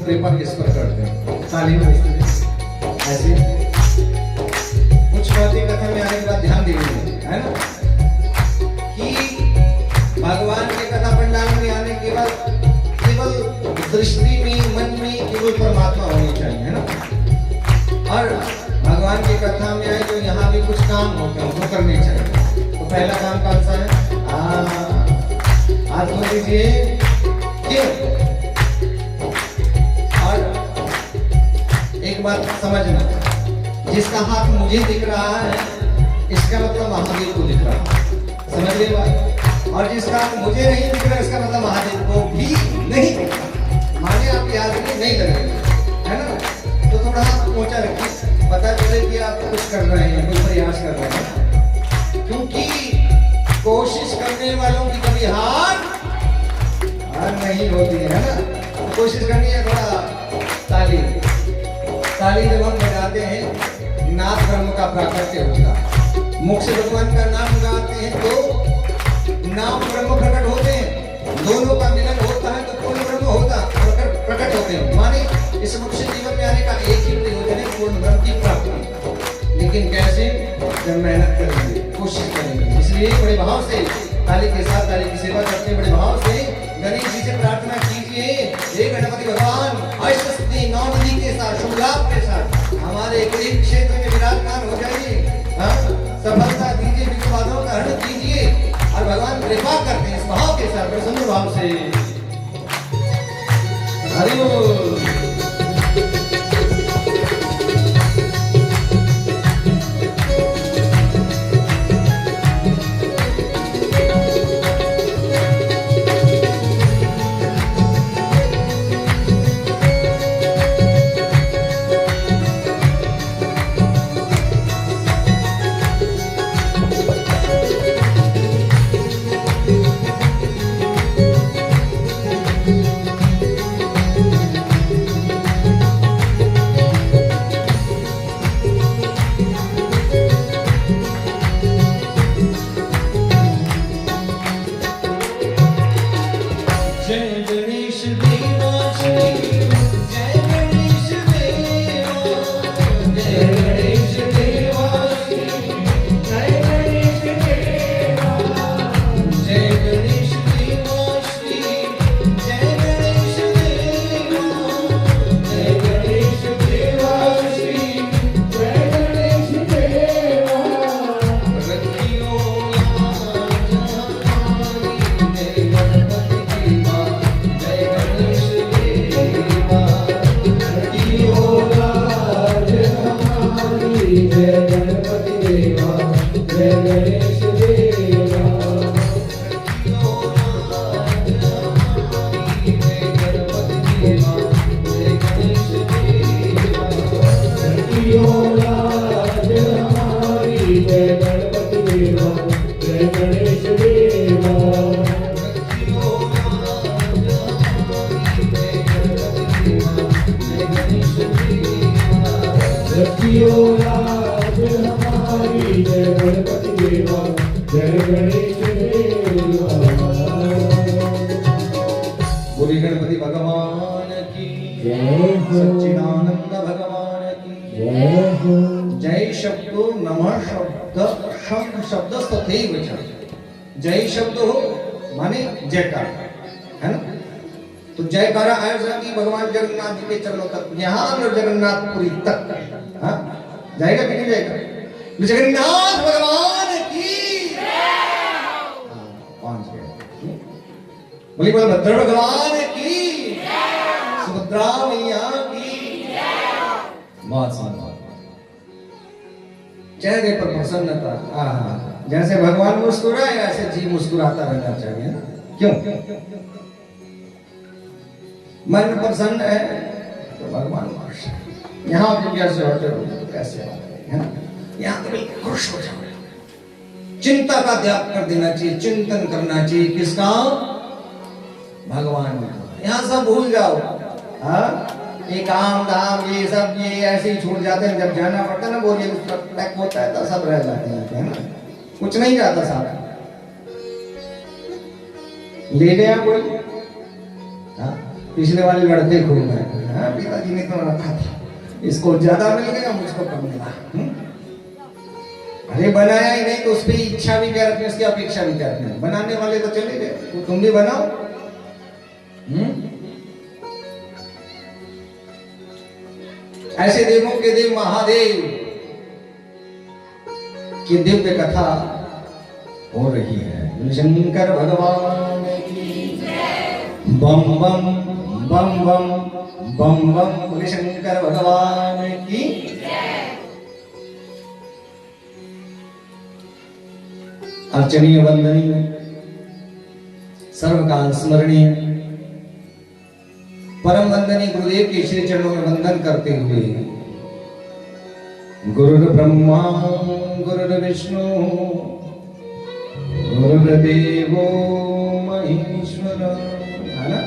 कृपा किस पर करते हैं तालीम ऐसे कुछ बातें कथा में आने के बाद ध्यान देंगे, है ना, कि भगवान के कथा पंडाल में आने के बाद केवल दृष्टि में, मन में केवल परमात्मा होनी चाहिए, है ना। और भगवान की कथा में आए तो यहाँ भी कुछ काम होते हैं, वो करने चाहिए। तो पहला काम कौन सा है? हाथ धो दीजिए। क्यों? और एक बात समझना, जिसका हाथ मुझे दिख रहा है इसका मतलब महादेव को दिख रहा है, समझ रहे बात। और जिसका हाथ मुझे नहीं दिख रहा इसका मतलब महादेव को भी नहीं दिख रहा। माने आपकी हाजिरी नहीं लग रही है ना, तो थोड़ा हाथ ऊंचा रखिए, पता चले कि आप कुछ कर रहे हैं, कोई प्रयास कर रहे हैं। क्योंकि कोशिश करने वालों की कभी हार नहीं होती है ना। तो कोशिश करनी है। थोड़ा ताली जब हम बजाते हैं, नाथ ब्रह्म का प्राकट्य होता है। मुख से भगवान का नाम गाते हैं तो नाम ब्रह्म प्रकट होते हैं। दोनों का मिलन होता है तो पूर्ण ब्रह्म होता प्रकट होते हैं। माने इस मुख से जीवन में आने का एक ही प्रयोजन है, पूर्ण ब्रह्म की प्राप्ति। लेकिन कैसे? जब मेहनत करेंगे, कोशिश करेंगे। इसलिए बड़े भाव से ताली के साथ ताली की सेवा करते हैं। बड़े भाव से गणेश जी से प्रार्थना कीजिए, हे गणपति भगवान, अष्टसिद्धि नौ निधि के साथ, शुभ लाभ के साथ हमारे गरीब क्षेत्र में विराजमान हो जाइए। सफलता दीजिए, विघ्न बाधाओं का हरण कीजिए। और भगवान कृपा करते हैं इस भाव के साथ, प्रसन्न भाव से। हरि बोल। बोलिए गणपति भगवान की जय, सच्चिदानंद भगवान की जय। जय शब्दो नमः शब्द, शंख शब्द तथैव च। जय शब्द हो माने जयकार, है ना। तो जयकारा ऐसा कि भगवान जगन्नाथ जी के चरणों तक, यहाँ जगन्नाथपुरी तक, हाँ जाएगा कि नहीं जाएगा? जगन्नाथ भगवान की पहुंच गए। बोली बोल भद्र भगवान की, सुभद्रा मैया की। बहुत सुंदर चेहरे पर प्रसन्नता। जैसे भगवान मुस्कुराए ऐसे जी मुस्कुराता रहना चाहिए। क्यों? मन प्रसन्न है तो भगवान खुश। यहाँ जिज्ञासा होते हो तो कैसे है ना, यहाँ तो बिल्कुल खुश हो जाओ। चिंता का त्याग कर देना चाहिए, चिंतन करना चाहिए किसका? भगवान का। यहाँ सब भूल जाओ। हाँ ये काम धाम ये सब ये ऐसे ही छूट जाते हैं। जब जाना पड़ता है ना, बोलिए पैक होता है तो सब रह जाते हैं, है ना, कुछ नहीं जाता साथ। ले गया कोई, हाँ पिछले वाले लड़ते खूब गए। हाँ पिताजी ने तो रखा था, इसको ज्यादा मिल गया मुझको कम मिला। अरे बनाया ही नहीं तो उस पर इच्छा भी क्या रखनी, उसकी अपेक्षा भी क्या रखनी। बनाने वाले तो चले गए, तो तुम भी बनाओ। ऐसे देवों के देव महादेव की दिव्य कथा हो रही है। शंकर भगवान की बम बम बम बम बम बम, बोले शंकर भगवान की। अर्चनीय वंदनीय सर्वकाल स्मरणीय परम वंदनीय गुरुदेव के श्री चरणों में वंदन करते हुए, गुरुर् ब्रह्मा गुरुर् विष्णु गुरुर्देवो महेश्वर, है ना?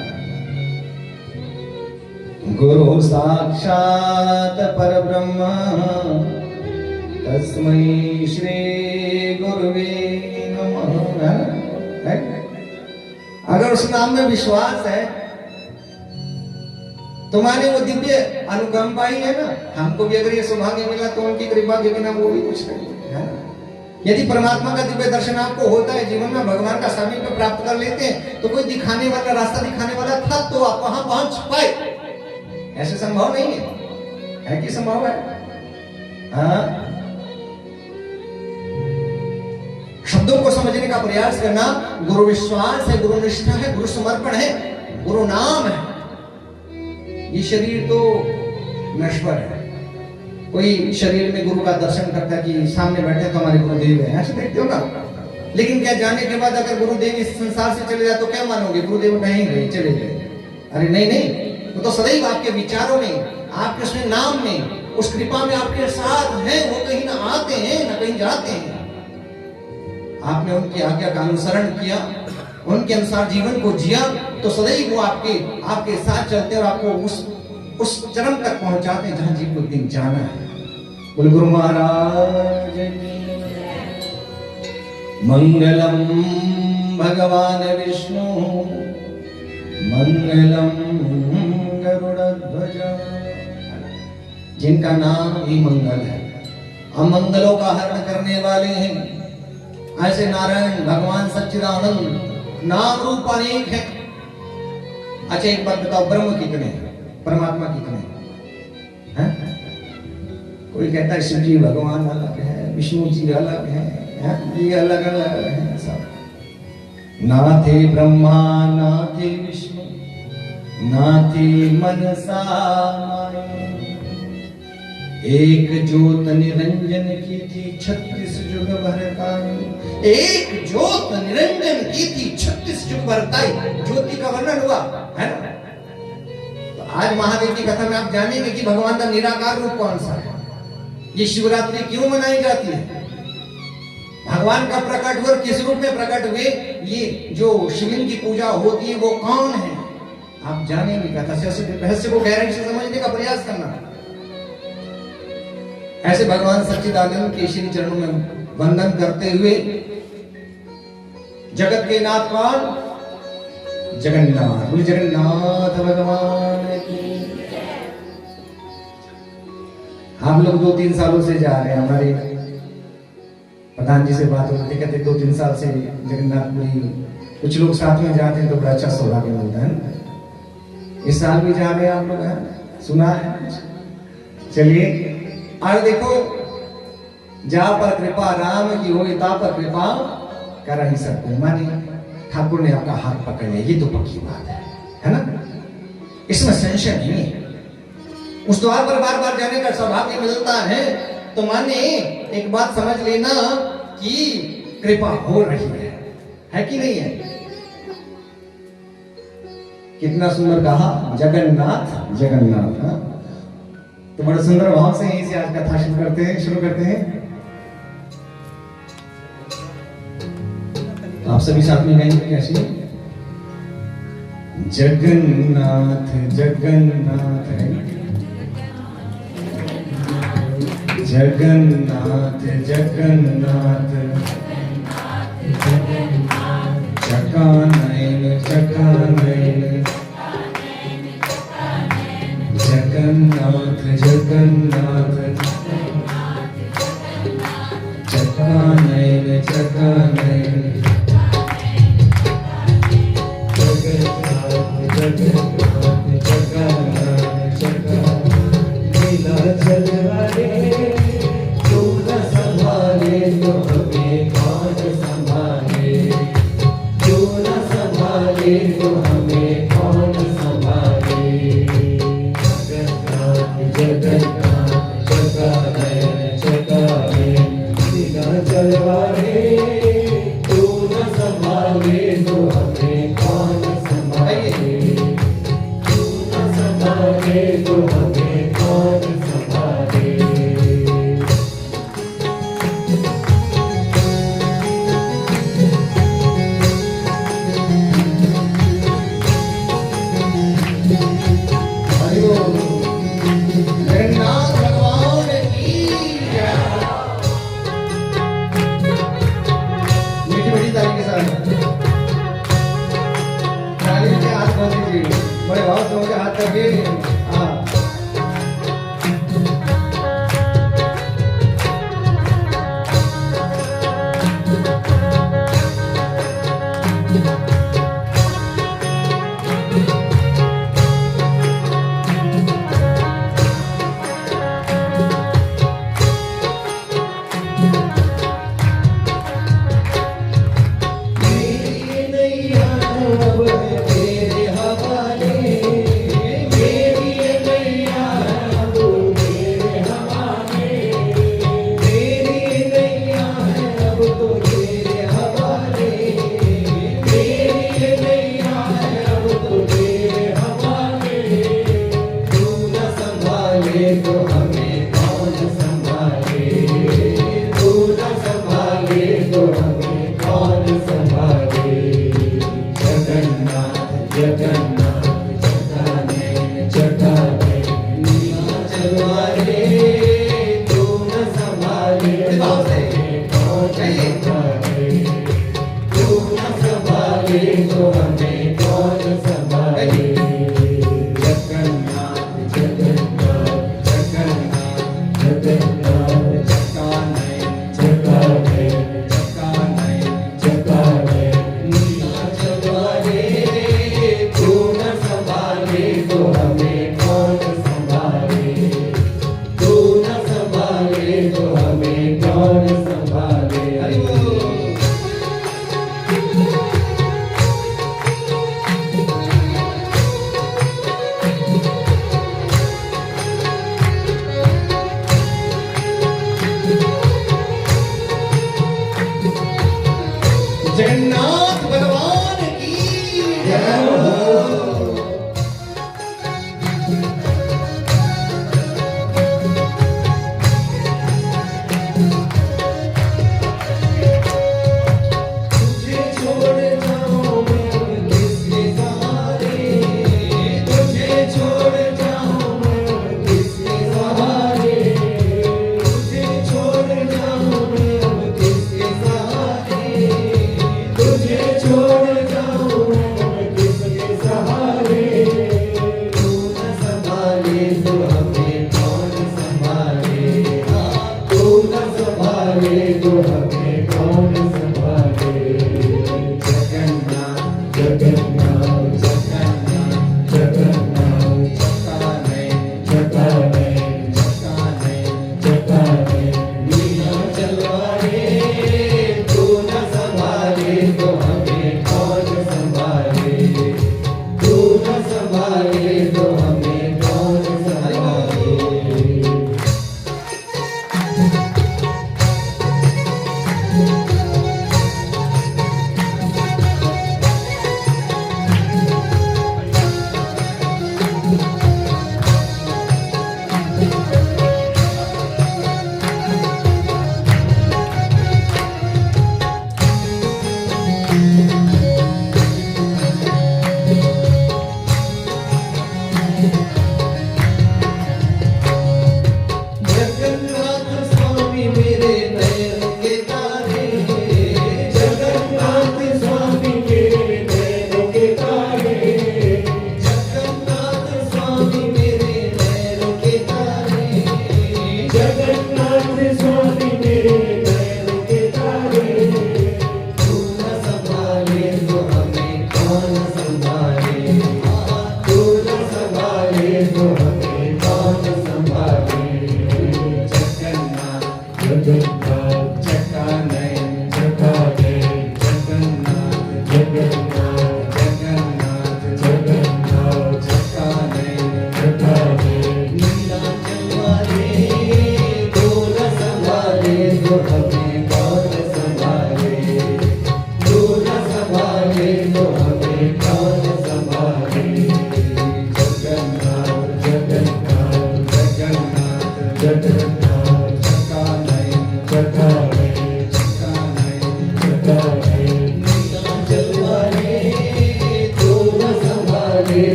गुरु साक्षात परब्रह्म तस्मै श्री गुरुवे नमः। अगर उस नाम में विश्वास है तुम्हारे वो दिव्य अनुकंपा ही है ना। हमको भी अगर ये सौभाग्य मिला तो उनकी कृपा के बिना वो भी कुछ नहीं है। यदि परमात्मा का दिव्य दर्शन आपको होता है, जीवन में भगवान का सामीप्य प्राप्त कर लेते हैं, तो कोई दिखाने वाला, रास्ता दिखाने वाला था तो आप वहां पहुंच पाए। ऐसे संभव नहीं है कि संभव है? हाँ, शब्दों को समझने का प्रयास करना गुरु विश्वास है, गुरु निष्ठा है, गुरु समर्पण है, गुरु नाम है। ये शरीर तो नश्वर है। कोई शरीर में गुरु का दर्शन करता है कि सामने बैठे तो हमारे गुरुदेव है, ऐसे देखते हो ना। लेकिन क्या जाने के बाद अगर गुरुदेव इस संसार से चले जाए तो क्या मानोगे? गुरुदेव नहीं गए, चले गए। अरे नहीं नहीं, वो तो सदैव आपके विचारों में, आपके उसमें नाम में, उस कृपा में आपके साथ हैं। वो कहीं ना आते हैं ना कहीं जाते हैं। आपने उनकी आज्ञा का अनुसरण किया, उनके अनुसार जीवन को जिया, तो सदैव वो आपके साथ चलते और आपको उस चरम तक पहुंचाते हैं जहां जीव को दिन जाना है। बोल गुरु महाराज की मंगलम भगवान विष्णु मंगलम गरुड़ध्वज, जिनका नाम ही मंगल है, अमंगलों का हरण करने वाले हैं। ऐसे नारायण भगवान सच्चिदानंद नाम रूप अनेक है। अच्छा एक बात बताओ, ब्रह्म कितने हैं, परमात्मा कितने हैं? कोई कहता है शिव जी भगवान अलग है, विष्णु जी अलग है, ये अलग अलग है। सब ना थे ब्रह्मा ना थे विष्णु ना थे मनसा माया, एक ज्योत निरंजन की थी 36 जुग भरताई। एक ज्योत निरंजन की थी 36 जुग भरताई। ज्योति का वर्णन हुआ है ना। तो आज महादेव की कथा में आप जानेंगे कि भगवान का निराकार रूप कौन सा है। ये शिवरात्रि क्यों मनाई जाती है, भगवान का प्रकट हुए और किस रूप में प्रकट हुए, ये जो शिवलिंग की पूजा होती है वो कौन है, आप जानेंगे कथा से। रहस्य को गहराई से समझने का प्रयास करना। ऐसे भगवान सच्चिदानंद के श्री चरणों में वंदन करते हुए, जगत के नाथ कौन? जगन्नाथ। बोले जगन्नाथ भगवान की। हम लोग 2-3 सालों से जा रहे हैं। हमारे प्रधान जी से बात हो रही थी, कहते 2-3 साल से जगन्नाथपुरी। कुछ लोग साथ में जाते हैं तो बड़ा अच्छा सौभाग्य मिलता है। इस साल भी जा रहे हैं आप लोग, सुना है? चलिए, और देखो, जा पर कृपा राम की हो, ता पर कृपा कर ही सकते। मानी ठाकुर ने आपका हाथ पकड़ लिया, ये तो पक्की बात है ना। इसमें संशय नहीं है। उस द्वार पर बार बार जाने का सौभाग्य मिलता है तो माने एक बात समझ लेना कि कृपा हो रही है कि नहीं है? कितना सुंदर कहा, जगन्नाथ जगन्नाथ। तो बड़े सुंदर भाव से यहीं से आज कथा शुरू करते हैं। आप सभी साथ में गाएंगे कैसे? जगन्नाथ जगन्नाथ जगन्नाथ जगन्नाथ चकानयन चकानयन जगन्नाथ जगन्नाथ चकानयन चकानयन जगन्नाथ जगन्नाथ चकानयन चकानयन तू न संभाले तो हमें कौन संभाले। हरि बोल। जगन्नाथ भगवान की जय। मीठी मीठी ताली के साथ ताली के हाथ बहुत दीजिए, बड़े भाव से मुझे हाथ करके। हाँ तो हमें कौन संभाले, तू न संभाले तो हमें कौन संभाले। जगन्नाथ जगन्नाथ जटाने जटाने नीलाचल वाले, तू न संभाले तो हमें कौन संभाले। तू न संभाले तो हमें कौन संभाले। जगन्नाथ भगवान की जय हो। तुझे छोड़ जाऊं मैं किसके सहारे, तुझे छोड़ जाऊं मैं किसके सहारे। तुझे छोड़ जाऊं मैं किसके सहारे, तुझे छोड़ जाऊं मैं किसके सहारे। तू न संभाले तो हमें कौन संभाले, तू न संभाले तो हमें कौन संभाले। जगन्नाथ जगन्नाथ जगन्नाथ जगन्नाथ जटाने जटाने जटाने नीलाचल वाले, तू न संभाले तो हमें कौन संभाले। तू न संभाले तो हमें कौन संभाले।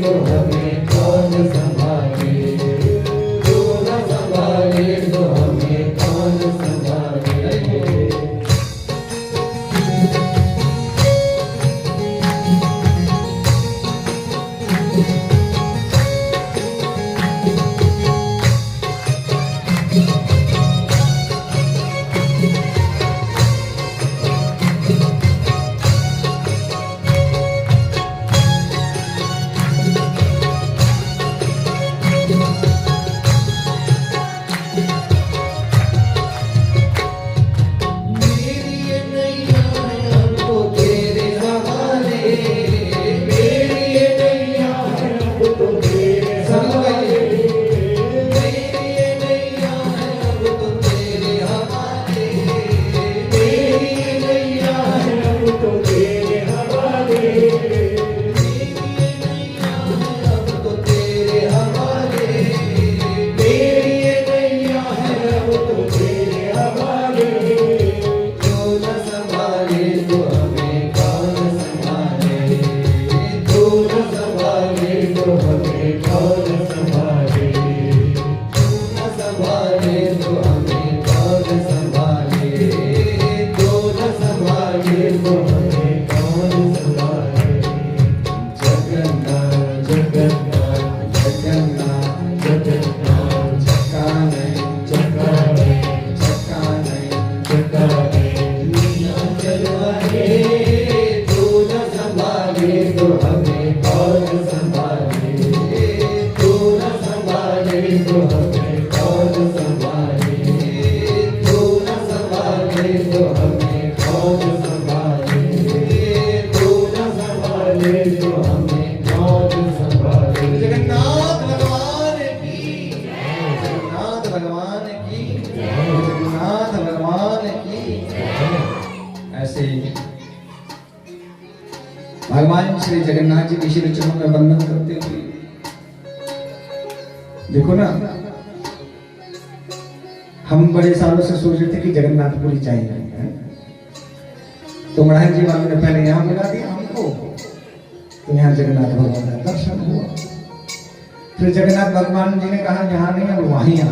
तो हमें कौन संभाले, तू न संभाले तो हमें कौन संभाले। भगवान श्री जगन्नाथ जी के श्री चरणों में वंदन करते हुए देखो ना, हम बड़े सालों से सोच रहे थे कि जगन्नाथपुरी चाहिए, तो महाराज जी वालों ने पहले यहाँ मिला दिया हमको, तो यहाँ जगन्नाथ भगवान का दर्शन हुआ। फिर जगन्नाथ भगवान जी ने कहा यहाँ नहीं अब वहीं आ,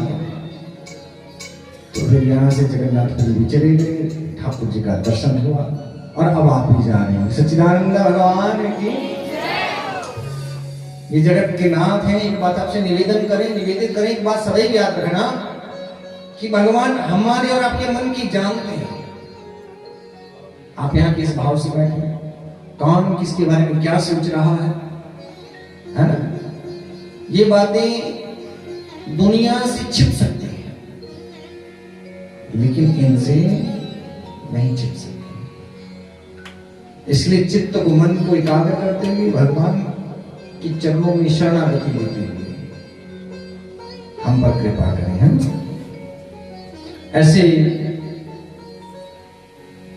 तो फिर यहाँ से जगन्नाथपुरी भी चले गए, ठाकुर जी का दर्शन हुआ और अब आप भी जा रहे हैं। सच्चिदानंद भगवान की ये जगत के नाथ हैं। एक बात आपसे निवेदित करें, एक बात सभी याद रखना कि भगवान हमारे और आपके मन की जानते हैं। आप यहाँ किस भाव से बैठे हैं, कौन किसके बारे में क्या सोच रहा है ना? ये बातें दुनिया से छिप सकती हैं, लेकिन इनसे नहीं छिप सकती। इसलिए चित्त को, मन को एकाग्र करते हुए भगवान की चरणों में शरणागति लेते हुए हम पर कृपा करें। हम ऐसे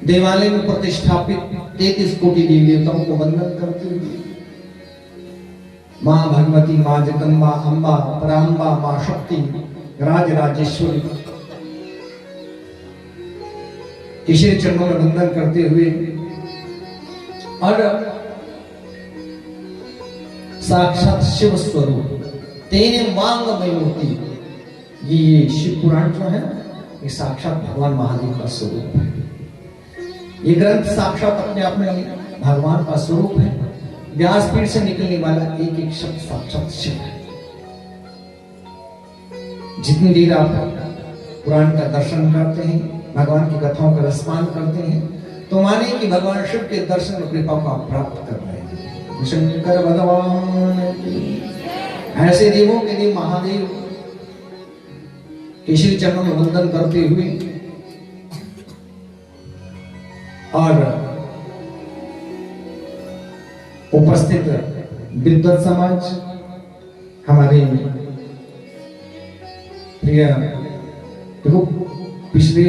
देवालय में प्रतिष्ठापित 33 कोटि देवी देवताओं को वंदन करते हुए मां भगवती, मां जगदम्बा, अम्बा, पराम्बा, मां शक्ति, राज राजेश्वरी के श्री चरणों में वंदन करते हुए और साक्षात शिव स्वरूप तेने मांग में मूर्ति, ये शिव पुराण जो है ये साक्षात भगवान महादेव का स्वरूप है। ये ग्रंथ साक्षात अपने आप में भगवान का स्वरूप है। व्यासपीठ से निकलने वाला एक एक शब्द साक्षात शिव है। जितनी देर आप पुराण का दर्शन करते हैं, भगवान की कथाओं का रसपान करते हैं, तो माने कि भगवान शिव के दर्शन और कृपा को आप प्राप्त कर रहे हैं। शंकर भगवान ऐसे देवों के देव महादेव के श्री चरणों में वंदन करते हुए और उपस्थित विद्वत समाज, हमारे प्रिय, देखो पिछले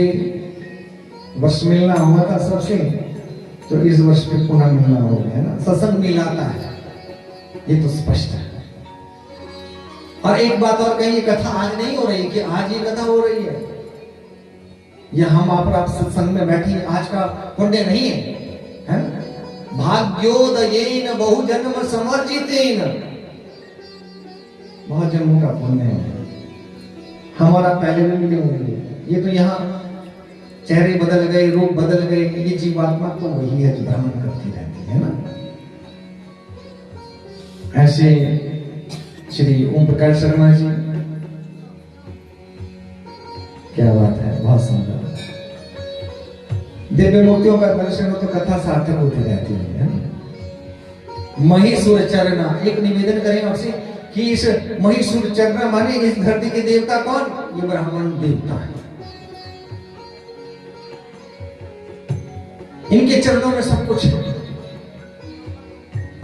वर्ष मिलना हुआ था सबसे, तो इस वर्ष पे पुनः मिलना हो गया है ना। सत्संग मिलाता है, ये तो स्पष्ट है। और एक बात और कही, ये कथा आज नहीं हो रही कि आज ये कथा हो रही है, यह हम आप सत्संग में बैठे आज का पुण्य नहीं है, है? भाग्योदयेन बहुजन्म समर्जितेन बहुत जन्मों का पुण्य है। हमारा पहले भी मिले होंगे। ये तो यहाँ चेहरे बदल गए, रूप बदल गए, ये जीवात्मा तो वही है जो भ्रमण करती रहती है ना। ऐसे श्री ओम प्रकाश शर्मा जी, क्या बात है, बहुत सुंदर। दिव्य मूर्तियों का दर्शन हो तो कथा सार्थक होती रहती है ना? महिषुर चरना, एक निवेदन करें आपसे कि इस महिषुर चरना माने इस धरती के देवता कौन? ये ब्राह्मण देवता है। इनके चरणों में सब कुछ है।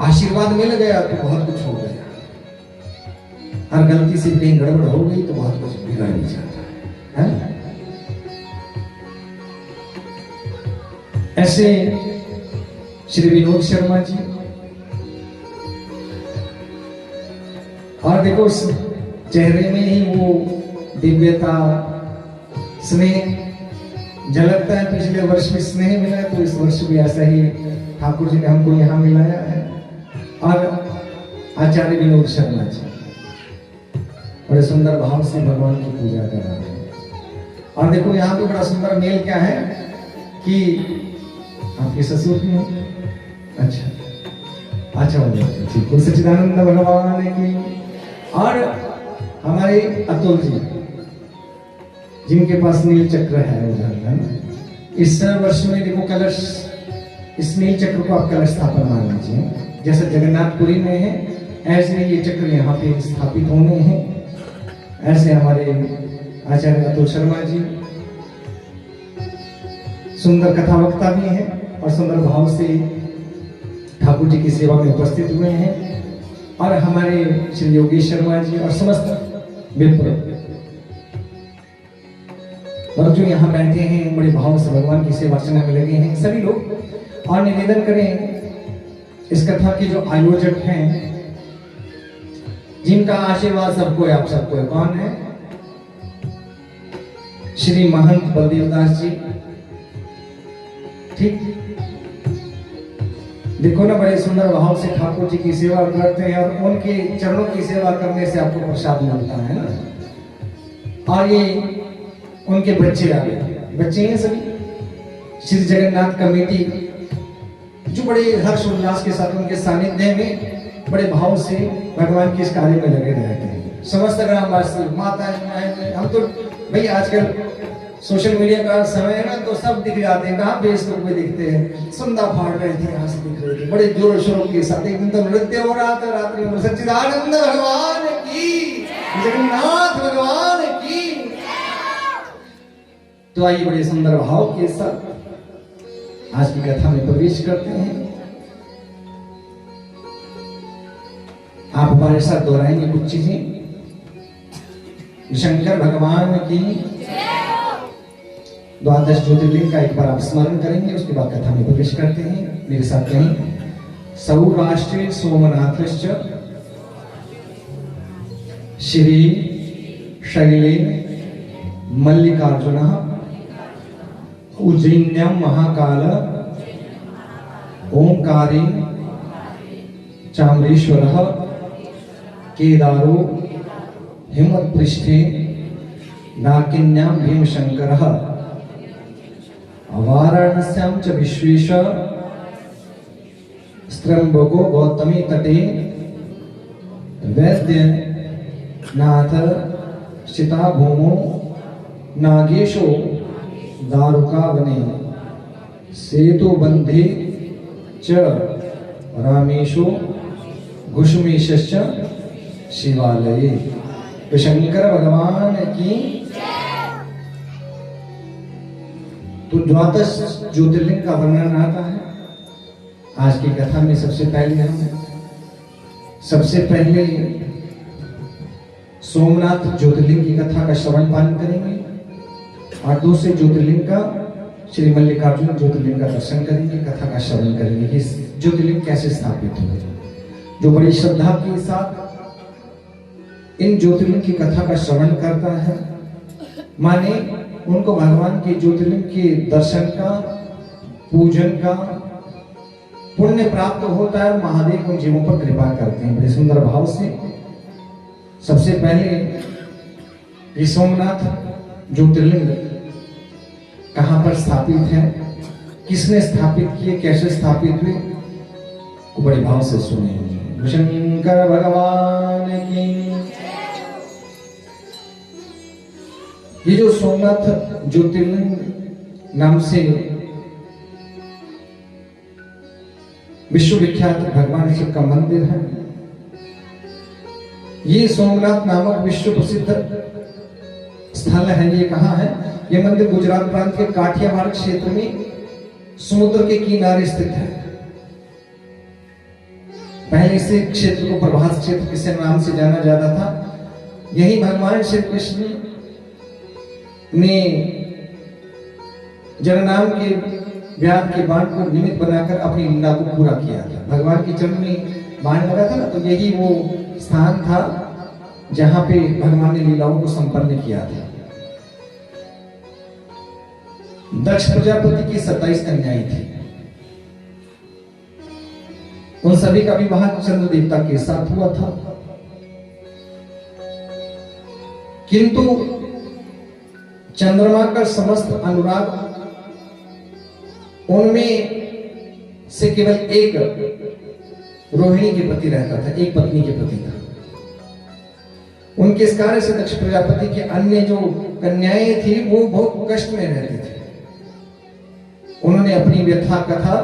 आशीर्वाद मिल गया तो बहुत कुछ हो गया। हर गलती से कहीं गड़बड़ हो गई तो बहुत कुछ बिगड़ भी जाता है? ऐसे श्री विनोद शर्मा जी, और देखो उस चेहरे में ही वो दिव्यता, स्नेह झलकता है। पिछले वर्ष भी स्नेह मिला है तो इस वर्ष भी ऐसा ही ठाकुर जी ने हमको यहाँ मिलाया है। और आचार्य विनोद शर्मा जी बड़े सुंदर भाव से भगवान की पूजा कर रहे हैं। और देखो यहाँ पे बड़ा सुंदर मेल क्या है कि आपके ससुर की, अच्छा अच्छा ठीक, सच्चिदानंद भगवान की। और हमारे अतुल जी जिनके पास नील चक्र है उधर है ना। इस वर्ष में देखो कलश, इस नील चक्र को आप कलश स्थापन मान लीजिए। जैसे जगन्नाथपुरी में है ऐसे ये चक्र यहाँ पे स्थापित होने हैं। ऐसे हमारे आचार्य अतुल शर्मा जी सुंदर कथा वक्ता भी हैं और सुंदर भाव से ठाकुर जी की सेवा में उपस्थित हुए हैं। और हमारे श्री योगेश शर्मा जी और समस्त विप्र और जो यहाँ बैठे हैं बड़े भाव से भगवान की सेवा अर्चना में लगे हैं सभी लोग। और निवेदन करें इस कथा के जो आयोजक हैं जिनका आशीर्वाद सबको है, आप सबको है, कौन है? श्री महंत बलदेव दास जी। ठीक, देखो ना बड़े सुंदर भाव से ठाकुर जी की सेवा करते हैं और उनके चरणों की सेवा करने से आपको प्रसाद मिलता है ना। और ये उनके बच्चे आ गए, बच्चे हैं सभी श्री जगन्नाथ कमेटी जो बड़े हर्ष उल्लास के साथ उनके सानिध्य में बड़े भाव से भगवान के इस कार्य में लगे रहते हैं। समस्त ग्रामवासी, माताएं, हम तो भाई आजकल सोशल मीडिया का समय है ना तो सब दिख जाते हैं। कहाँ फेसबुक पे दिखते हैं, सुंदर फाड़ रहे थे, यहाँ से दिख रहे थे बड़े जोरों शोरों के साथ। एक दिन तो नृत्य हो रहा था रात्रि में। सच्चिदानंद भगवान की, जगन्नाथ भगवान की। तो आइए बड़े सुंदर भाव के साथ आज की कथा में प्रवेश करते हैं। आप हमारे साथ दोहराएंगे कुछ चीजें। शंकर भगवान की द्वादश ज्योतिर्लिंग का एक बार आप स्मरण करेंगे, उसके बाद कथा में प्रवेश करते हैं। मेरे साथ कहें, सौराष्ट्रे सोमनाथश्च श्री शैले मल्लिकार्जुनः उज्जैन्यां महाकाल ओंकारे चाम्रेश्वरः केदारो हिमवत्पृष्ठे नाकिन्यां भीमशंकरः वाराणस्यां च विश्वेश स्त्रम्बको गौतमी तटे वैद्यनाथ स्थिता भूमो नागेशो दारुकावने सेतुबन्धे च रामेशो घुष्मेशश्च शिवालये। तो शंकर भगवान की तो द्वादश ज्योतिर्लिंग का वर्णन आता है आज की कथा में। सबसे पहले सोमनाथ ज्योतिर्लिंग की कथा का श्रवण पालन करेंगे और दूसरे ज्योतिर्लिंग का श्री मल्लिकार्जुन ज्योतिर्लिंग का दर्शन करेंगे, कथा का श्रवण करेंगे कि ज्योतिर्लिंग कैसे स्थापित हुए। जो बड़ी श्रद्धा के साथ इन ज्योतिर्लिंग की कथा का श्रवण करता है माने उनको भगवान के ज्योतिर्लिंग के दर्शन का, पूजन का पुण्य प्राप्त होता है। महादेव उन जीवों पर कृपा करते हैं। बड़े सुंदर भाव से सबसे पहले ये सोमनाथ ज्योतिर्लिंग कहां पर स्थापित है, किसने स्थापित किए, कैसे स्थापित हुए, को बड़े भाव से सुने। शंकर भगवान की। ये जो सोमनाथ ज्योतिर्लिंग नाम से विश्वविख्यात भगवान शिव का मंदिर है, ये सोमनाथ नामक विश्व प्रसिद्ध स्थल है। ये कहां है? ये मंदिर गुजरात प्रांत के काठियावाड़ क्षेत्र में समुद्र के किनारे स्थित है। पहले इस क्षेत्र को प्रभास क्षेत्र किसी नाम से जाना जाता था। यही भगवान श्री कृष्ण ने जलनाम के व्याध के बाण को निमित्त बनाकर अपनी लीला को पूरा किया था। भगवान के चरण में बाण लगा था ना, तो यही वो स्थान था जहां पे भगवान ने लीलाओं को संपन्न किया था। दक्ष प्रजापति की 27 कन्याएं थी। उन सभी का विवाह चंद्र देवता के साथ हुआ था, किंतु चंद्रमा का समस्त अनुराग उनमें से केवल एक रोहिणी के प्रति रहता था, एक पत्नी के प्रति था। उनके इस कार्य से दक्ष प्रजापति के अन्य जो कन्याएं थी वो बहुत कष्ट में रहती थी। उन्होंने अपनी व्यथा कथा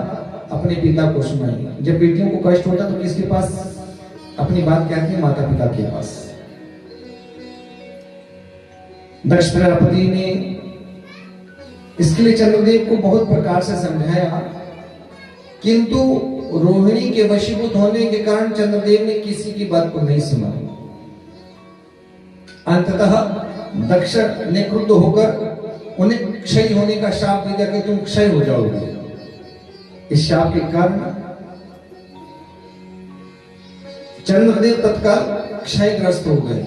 अपने पिता को सुनाई। जब बेटियों को कष्ट होता तो किसके पास अपनी बात कहती है? माता पिता के पास। दक्ष प्रजापति ने इसके लिए चंद्रदेव को बहुत प्रकार से समझाया, किंतु रोहिणी के वशीभूत होने के कारण चंद्रदेव ने किसी की बात को नहीं सुना। अंततः दक्ष ने क्रुद्ध होकर उन्हें क्षय होने का शाप दिया कि तुम क्षय हो जाओगे। इस शाप के कारण चंद्रदेव तत्काल क्षयग्रस्त हो गए।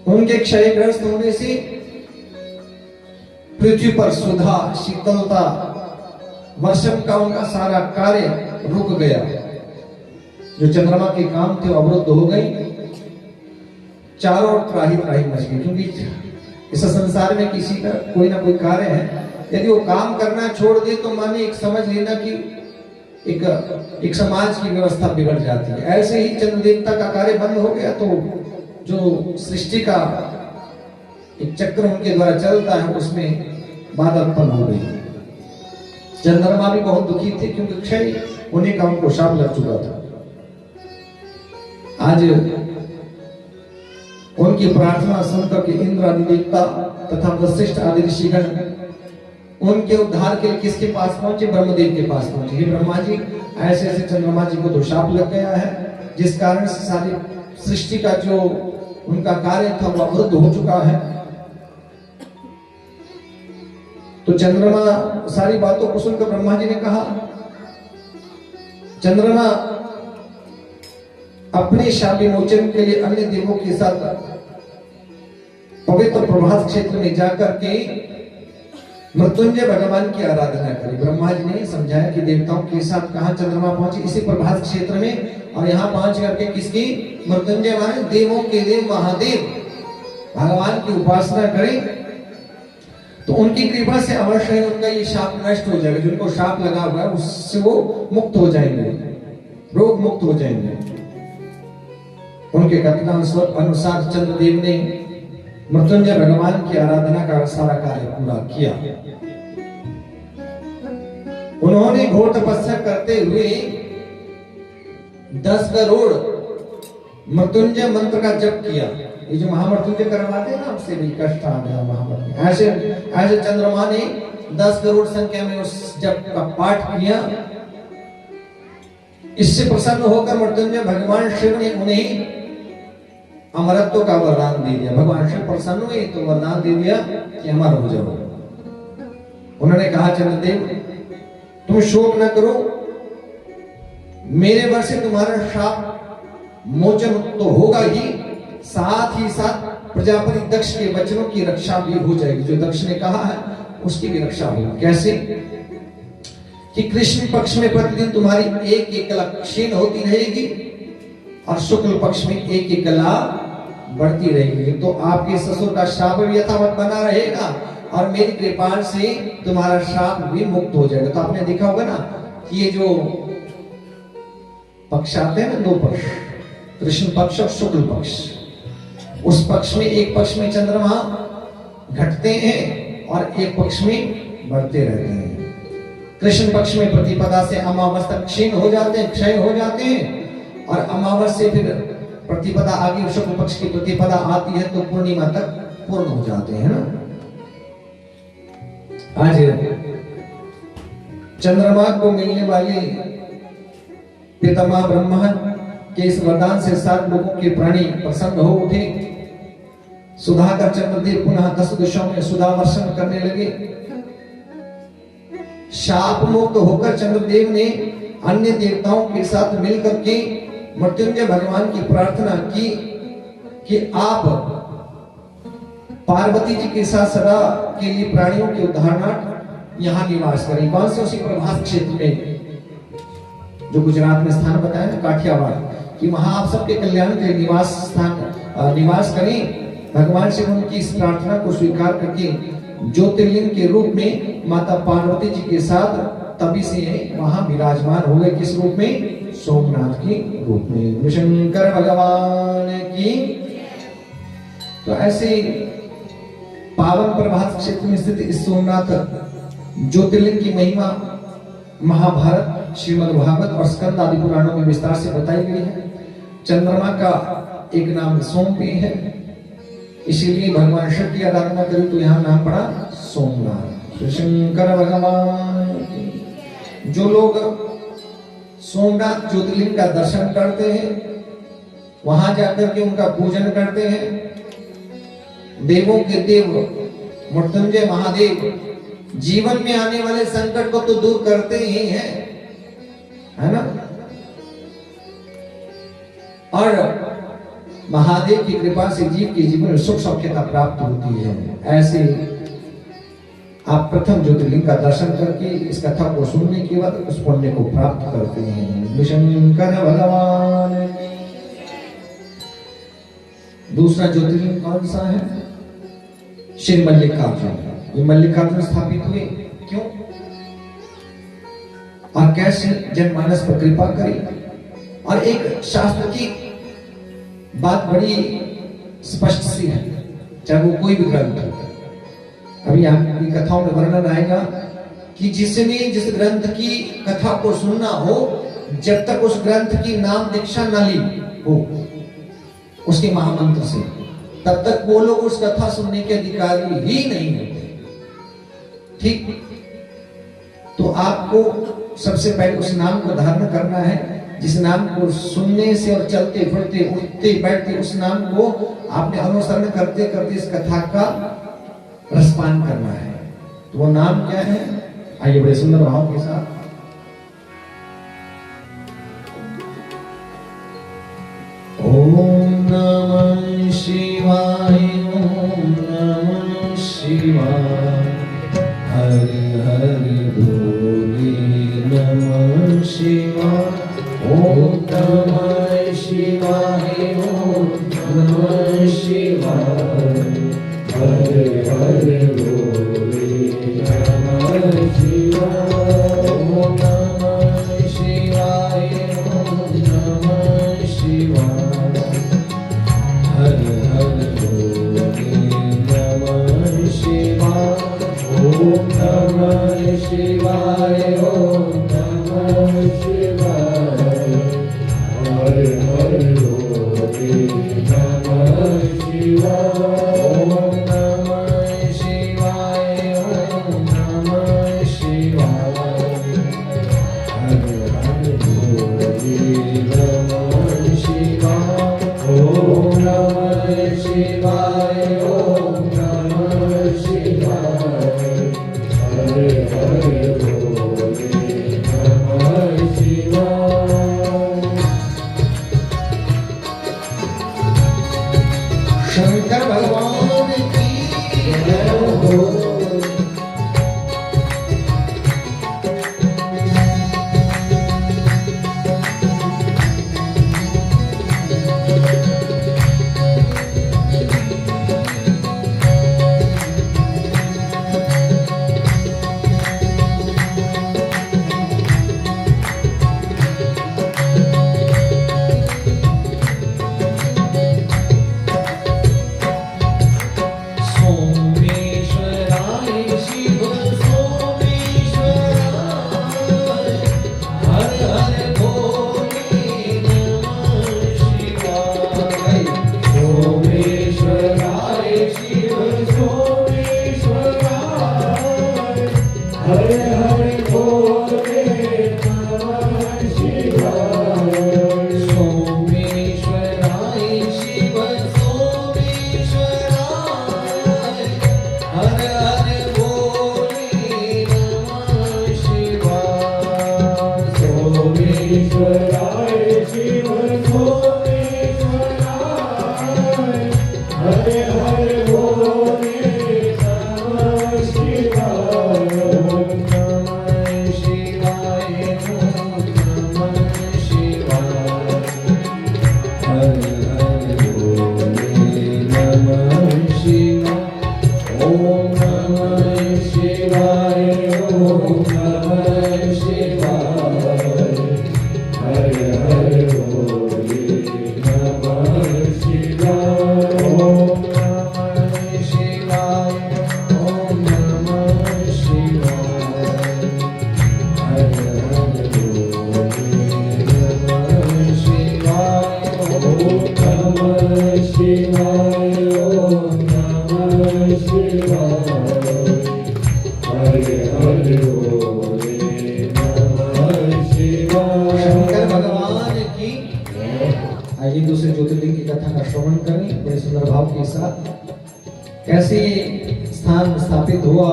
उनके क्षयग्रस्त होने से पृथ्वी पर सुधा, शीतलता, वर्षण का उनका सारा कार्य रुक गया। जो चंद्रमा के काम थे अवरुद्ध हो गए। चारों ओर त्राही त्राही मच गई, क्योंकि इस संसार में किसी का कोई ना कोई कार्य है, यदि वो काम करना छोड़ दे तो माने एक समझ लेना कि एक समाज की व्यवस्था बिगड़ जाती है। ऐसे ही चंद्र देवता का कार्य बंद हो गया तो जो सृष्टि का एक चक्र उनके द्वारा चलता है उसमें बाधा उत्पन्न हो गई। चंद्रमा भी बहुत दुखी थे, क्योंकि क्षय होने का उनको शाप लग चुका था। आज उनकी प्रार्थना सुनकर के इंद्र आदि देवता तथा वशिष्ठ आदि ऋषिगण उनके उद्धार के लिए किसके पास पहुंचे? ब्रह्मदेव के पास पहुंचे। हे ब्रह्मा जी, ऐसे ऐसे चंद्रमा जी को तो शाप लग गया है, जिस कारण से सारी सृष्टि का जो उनका कार्य था वो अवरुद्ध हो चुका है। तो चंद्रमा सारी बातों को सुनकर ब्रह्मा जी ने कहा, चंद्रमा अपने शाप विमोचन के लिए अन्य देवों के साथ पवित्र प्रभास क्षेत्र में जाकर के मृत्युंजय भगवान की आराधना करी। ब्रह्मा जी ने समझाया कि देवताओं के साथ कहां चंद्रमा पहुंचे? इसी प्रभास क्षेत्र में, और यहां पहुंच करके किसकी? मृत्युंजय माने देवों के देव महादेव भगवान की उपासना करें तो उनकी कृपा से अवश्य ही उनका ये शाप नष्ट हो जाएगा। जिनको शाप लगा हुआ है उससे वो मुक्त हो जाएंगे, रोग मुक्त हो जाएंगे। उनके कथनानुसार चंद्रदेव ने मृत्युंजय भगवान की आराधना का सारा कार्य पूरा किया। उन्होंने घोर तपस्या करते हुए 10 करोड़ मृत्युंजय मंत्र का जप किया। ये जो महामृत्युंजय करवाते हैं ना, हमसे भी कष्ट आ गया महामृत्युंजय, ऐसे चंद्रमा ने 10 करोड़ संख्या में उस जप का पाठ किया। इससे प्रसन्न होकर मृत्युंजय भगवान शिव ने उन्हें अमरत्व का वरदान दे दिया। भगवान शिव प्रसन्न हुए तो वरदान दे दिया कि अमर हो जाओ। उन्होंने कहा, चंद्रदेव तुम शोक न करो, मेरे वर से तुम्हारा शाप मोचन तो होगा ही, साथ ही साथ प्रजापति दक्ष के वचनों की रक्षा भी हो जाएगी। जो दक्ष ने कहा है उसकी भी रक्षा होगी। कैसे? कि कृष्ण पक्ष में प्रतिदिन तुम्हारी एक एक कला क्षीण होती रहेगी और शुक्ल पक्ष में एक एक कला बढ़ती रहेगी। तो आपके ससुर का श्राप भी यथावत बना रहेगा और मेरी कृपा से तुम्हारा श्राप भी मुक्त हो जाएगा। तो आपने देखा होगा ना कि ये जो पक्ष आते हैं ना, दो पक्ष, कृष्ण पक्ष और शुक्ल पक्ष, उस पक्ष में एक पक्ष में चंद्रमा घटते हैं और एक पक्ष में बढ़ते रहते हैं। कृष्ण पक्ष में प्रतिपदा से अमावस तक क्षीण हो जाते हैं, क्षय हो जाते हैं, और अमावस से फिर प्रतिपदा आगे शुक्ल पक्ष की प्रतिपदा आती है तो पूर्णिमा तक पूर्ण हो जाते हैं ना। आज चंद्रमा को मिलने वाली पितामह ब्रह्मा के इस वरदान से 7 लोगों के प्राणी प्रसन्न हो उठे। सुधाकर चंद्रदेव पुनः 10 दिशाओं में सुधा वर्षण करने लगे। शाप मुक्त होकर चंद्रदेव ने अन्य देवताओं के साथ मिलकर के मृत्युंजय भगवान की प्रार्थना की कि आप पार्वती जी के साथ सदा के लिए प्राणियों के उद्धारणार्थ यहाँ निवास करें। कौन से? उसी प्रभास क्षेत्र में जो गुजरात में स्थान बताया ना, काठियावाड़, कि वहां आप सबके कल्याण के निवास स्थान निवास करें। भगवान से उनकी इस प्रार्थना को स्वीकार करके ज्योतिर्लिंग के रूप में माता पार्वती जी के साथ तभी से वहां विराजमान हो गए। किस रूप में? सोमनाथ के रूप में। शंकर भगवान की। तो ऐसे पावन प्रभास क्षेत्र में स्थित इस सोमनाथ ज्योतिर्लिंग की महिमा महाभारत, श्रीमद् भागवत और स्कंद आदि पुराणों में विस्तार से बताई गई है। चंद्रमा का एक नाम सोम भी है, इसीलिए भगवान शिव की आराधना करी तो यहाँ नाम पड़ा सोमनाथ। शंकर भगवान की। जो लोग सोमनाथ ज्योतिर्लिंग का दर्शन करते हैं, वहां जाकर के उनका पूजन करते हैं, देवों के देव मृत्युंजय महादेव जीवन में आने वाले संकट को तो दूर करते ही हैं, है ना। और महादेव की कृपा से जीव के जीवन में सुख सौख्यता प्राप्त होती है। ऐसे आप प्रथम ज्योतिर्लिंग का दर्शन करके इस कथा को सुनने के बाद उस पुण्य को प्राप्त करते हैं। शंकर भगवान। दूसरा ज्योतिर्लिंग कौन सा है? श्री मल्लिकार्जुन। ये मल्लिकार्जुन स्थापित हुए क्यों और कैसे? जनमानस पर कृपा करी। और एक शास्त्र की बात बड़ी स्पष्ट सी है, चाहे वो कोई भी ग्रंथ हो। अभी आपकी कथाओं में वर्णन आएगा कि जिसने जिस ग्रंथ की कथा को सुनना हो, जब तक उस ग्रंथ की नाम दीक्षा न ली हो उसके महामंत्र से, तब तक वो लोग उस कथा सुनने के अधिकारी ही नहीं होते। ठीक? तो आपको सबसे पहले उस नाम को धारण करना है, जिस नाम को सुनने से और चलते फिरते उठते बैठते उस नाम को आपने अनुसरण करते करते इस कथा का रसपान करना है। तो वो नाम क्या है? आइए बड़े सुंदर भाव के साथ। ओम नमः शिवाय, ओम नमः शिवाय, हरि हरि बोले नमः शिवाय। ओम नमः शिवाय, ओम नमः शिवाय, हरि हरि बोले नमः शिवाय। ओम नमः शिवाय, ओम नमः शिवाय, हरि हरि बोले नमः शिवाय। ओम नमः शिवाय, ओम नमः शिवाय, हरि हरि बोले नमः शिवाय। ओम नमः शिवाय, ओम नमः शिवाय, हरि हरि बोले नमः शिवाय। ओम नमः शिवाय, ओम नमः शिवाय, हरि हरि बोले नमः शिवाय। शंकर भगवान की जय हो। नमः शिवाय ओम नमः शिवाय हरे हरे बोले नमः शिवाय। शंकर भगवान की। आइए दूसरे ज्योतिर्लिंग की कथा का श्रवण करें बड़े सुंदर भाव के साथ। कैसे स्थान स्थापित हुआ,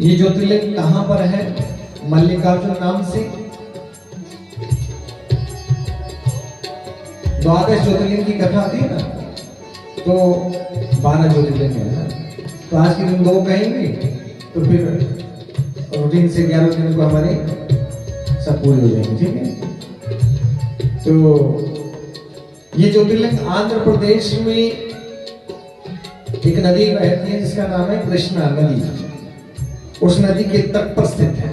ये ज्योतिर्लिंग कहां पर है? मल्लिकार्जुन नाम से। द्वादश ज्योतिर्लिंग की कथा थी ना, तो 12 ज्योतिर्लिंग है ना, तो आज के दिन 2 कहेंगे, तो फिर रूटीन से 11 दिन को हमारे सब पूरे हो जाएंगे। ठीक है, तो ये ज्योतिर्लिंग आंध्र प्रदेश में एक नदी बहती है जिसका नाम है कृष्णा नदी। उस नदी के तट पर स्थित है।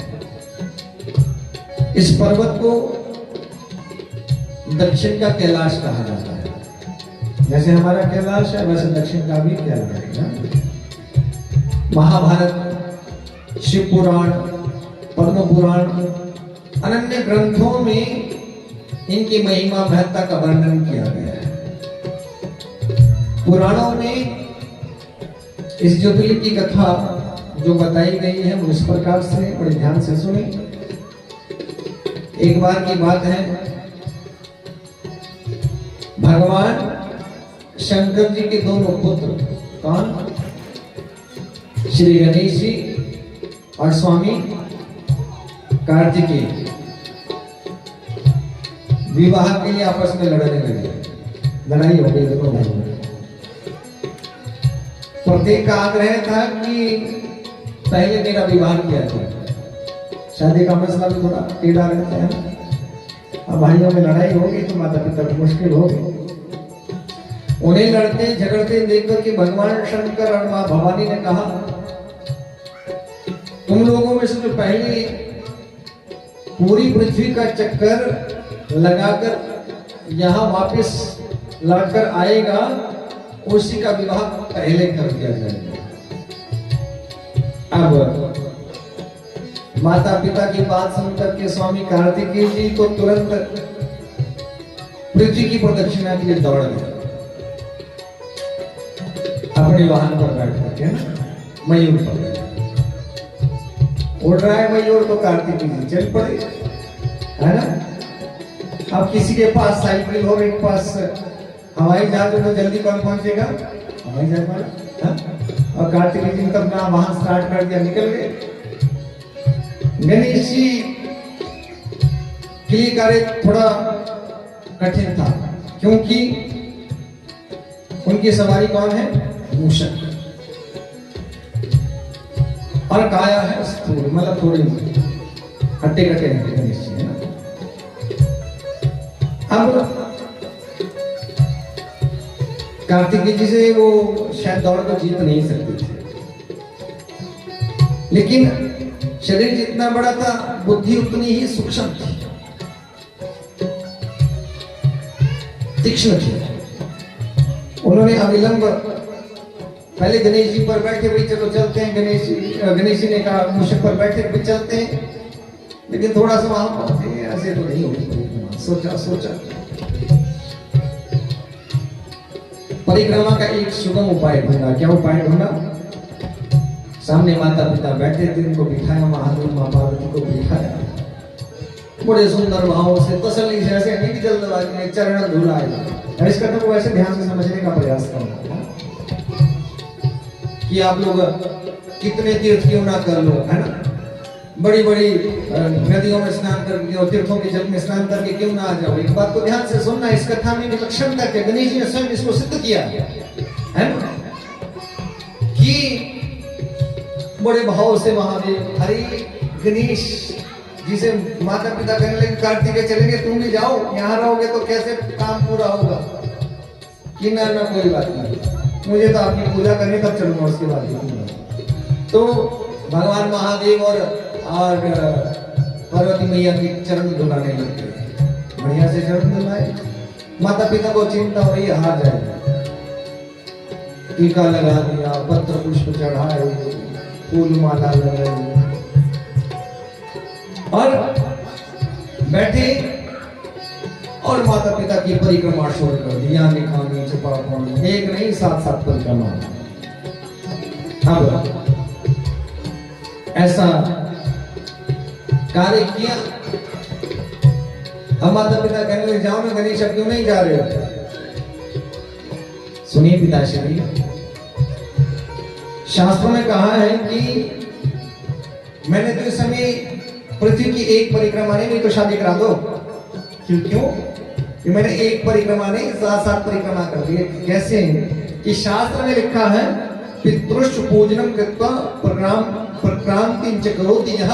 इस पर्वत को दक्षिण का कैलाश कहा जाता है। जैसे हमारा कैलाश है वैसे दक्षिण का भी कैलाश है। महाभारत, शिव पुराण, पद्म पुराण, अन्य ग्रंथों में इनकी महिमा महत्ता का वर्णन किया गया है। पुराणों में इस ज्योतिर्लिंग की कथा जो बताई गई है वो इस प्रकार से, बड़े ध्यान से सुने। एक बार की बात है, भगवान शंकर जी के दोनों पुत्र, कौन? श्री गणेश जी और स्वामी कार्तिकेय, विवाह के लिए आपस में लड़ने लगे। लड़ाई हो गई दोनों भाइयों में। प्रत्येक का आग्रह था कि पहले मेरा विवाह किया जाए। शादी का मसला भी थोड़ा टेढ़ा रहता है। अब भाइयों में लड़ाई होगी तो माता पिता को मुश्किल होगी। उन्हें लड़ते झगड़ते देखकर कि भगवान शंकर और मां भवानी ने कहा, तुम लोगों में से जो पहले पूरी पृथ्वी का चक्कर लगाकर यहाँ वापस लौटकर आएगा उसी का विवाह पहले कर दिया जाएगा। अब माता पिता की बात सुनकर के स्वामी कार्तिकेय जी तो तुरंत पृथ्वी की प्रदक्षिणा के लिए दौड़ गए। अपने वाहन पर बैठ करके मयूर पर बैठ, उड़ रहा है मयूर तो कार्तिकेय जी चल पड़े, है ना। अब किसी के पास साइकिल हो, एक पास हवाई जहाज हो तो जल्दी कौन पहुंचेगा? हवाई जहाज वाला। और कार्तिकेय जी तब ना वाहन स्टार्ट कर दिया, निकल गए। गणेश जी के लिए कार्य थोड़ा कठिन था, क्योंकि उनकी सवारी कौन है? मूषक। और काया है स्थूल, मतलब थोड़ी हट्टे कट्टे हैं गणेश जी, है ना। अब कार्तिकेय जी से वो शायद दौड़ कर जीत नहीं सकते थे, लेकिन शरीर जितना बड़ा था बुद्धि उतनी ही सूक्ष्म थी, तीक्ष्ण थी। उन्होंने अविलंब पहले गणेश जी पर बैठे, भाई चलो चलते हैं। गणेश जी ने कहा मूषक पर बैठे भी चलते हैं, लेकिन थोड़ा सा वहां पहुंचे, ऐसे तो नहीं होगी। सोचा परिक्रमा का एक सुगम उपाय ढूंढा। क्या उपाय ढूंढा? सामने माता पिता बैठे थे, उनको बिठाया, महादेव मां पार्वती को बिठाया, बड़े सुंदर भाव से तसल्ली से, ऐसे नहीं कि जल्दबाजी में चरण धुलाए। इस कथन को ऐसे ध्यान से समझने का प्रयास करना कि आप लोग कितने तीर्थ क्यों ना कर लो, है ना। बड़ी बड़ी नदियों में स्नान करके और तीर्थों के जल में स्नान करके क्यों ना आ जाओ। एक बात को ध्यान से सुनना, इस कथा में विलक्षणता के गणेश जी ने स्वयं इसको सिद्ध किया है ना, कि बड़े भाव से महादेव, हरे गणेश, जिसे माता पिता कहने लगे कार्तिकेय चलेंगे, तुम भी जाओ, यहाँ रहोगे तो कैसे काम पूरा होगा? कि ना कोई बात नहीं, मुझे तो आपकी पूजा करने तक चलूंगा, उसके बाद। तो भगवान महादेव और पार्वती मैया के चरण धुलाने लगे, बढ़िया से चरण धुलाए। माता पिता को चिंता हो रही है, हार जाएगा, टीका लगा दिया, पत्र पुष्प चढ़ाए, फूल माला लगाई और बैठे। और माता पिता की परिक्रमा शुरू कर दी, यहाँ निखानी छुपा पौन, एक नहीं 7-7 परिक्रमा। अब ऐसा कार्य किया। हम माता पिता कहने लगे जाओ ना गणेश, अब क्यों नहीं जा रहे हो? सुनिए पिताश्री, शास्त्रों में कहा है कि मैंने तो इस समय पृथ्वी की एक परिक्रमा नहीं तो शादी करा दो। क्यों? कि मैंने एक परिक्रमा नहीं 7-7 परिक्रमा कर दी। कैसे? कि शास्त्र में लिखा है पितृष्ट पूजनम कृत्वा प्रक्रांति च करोति यः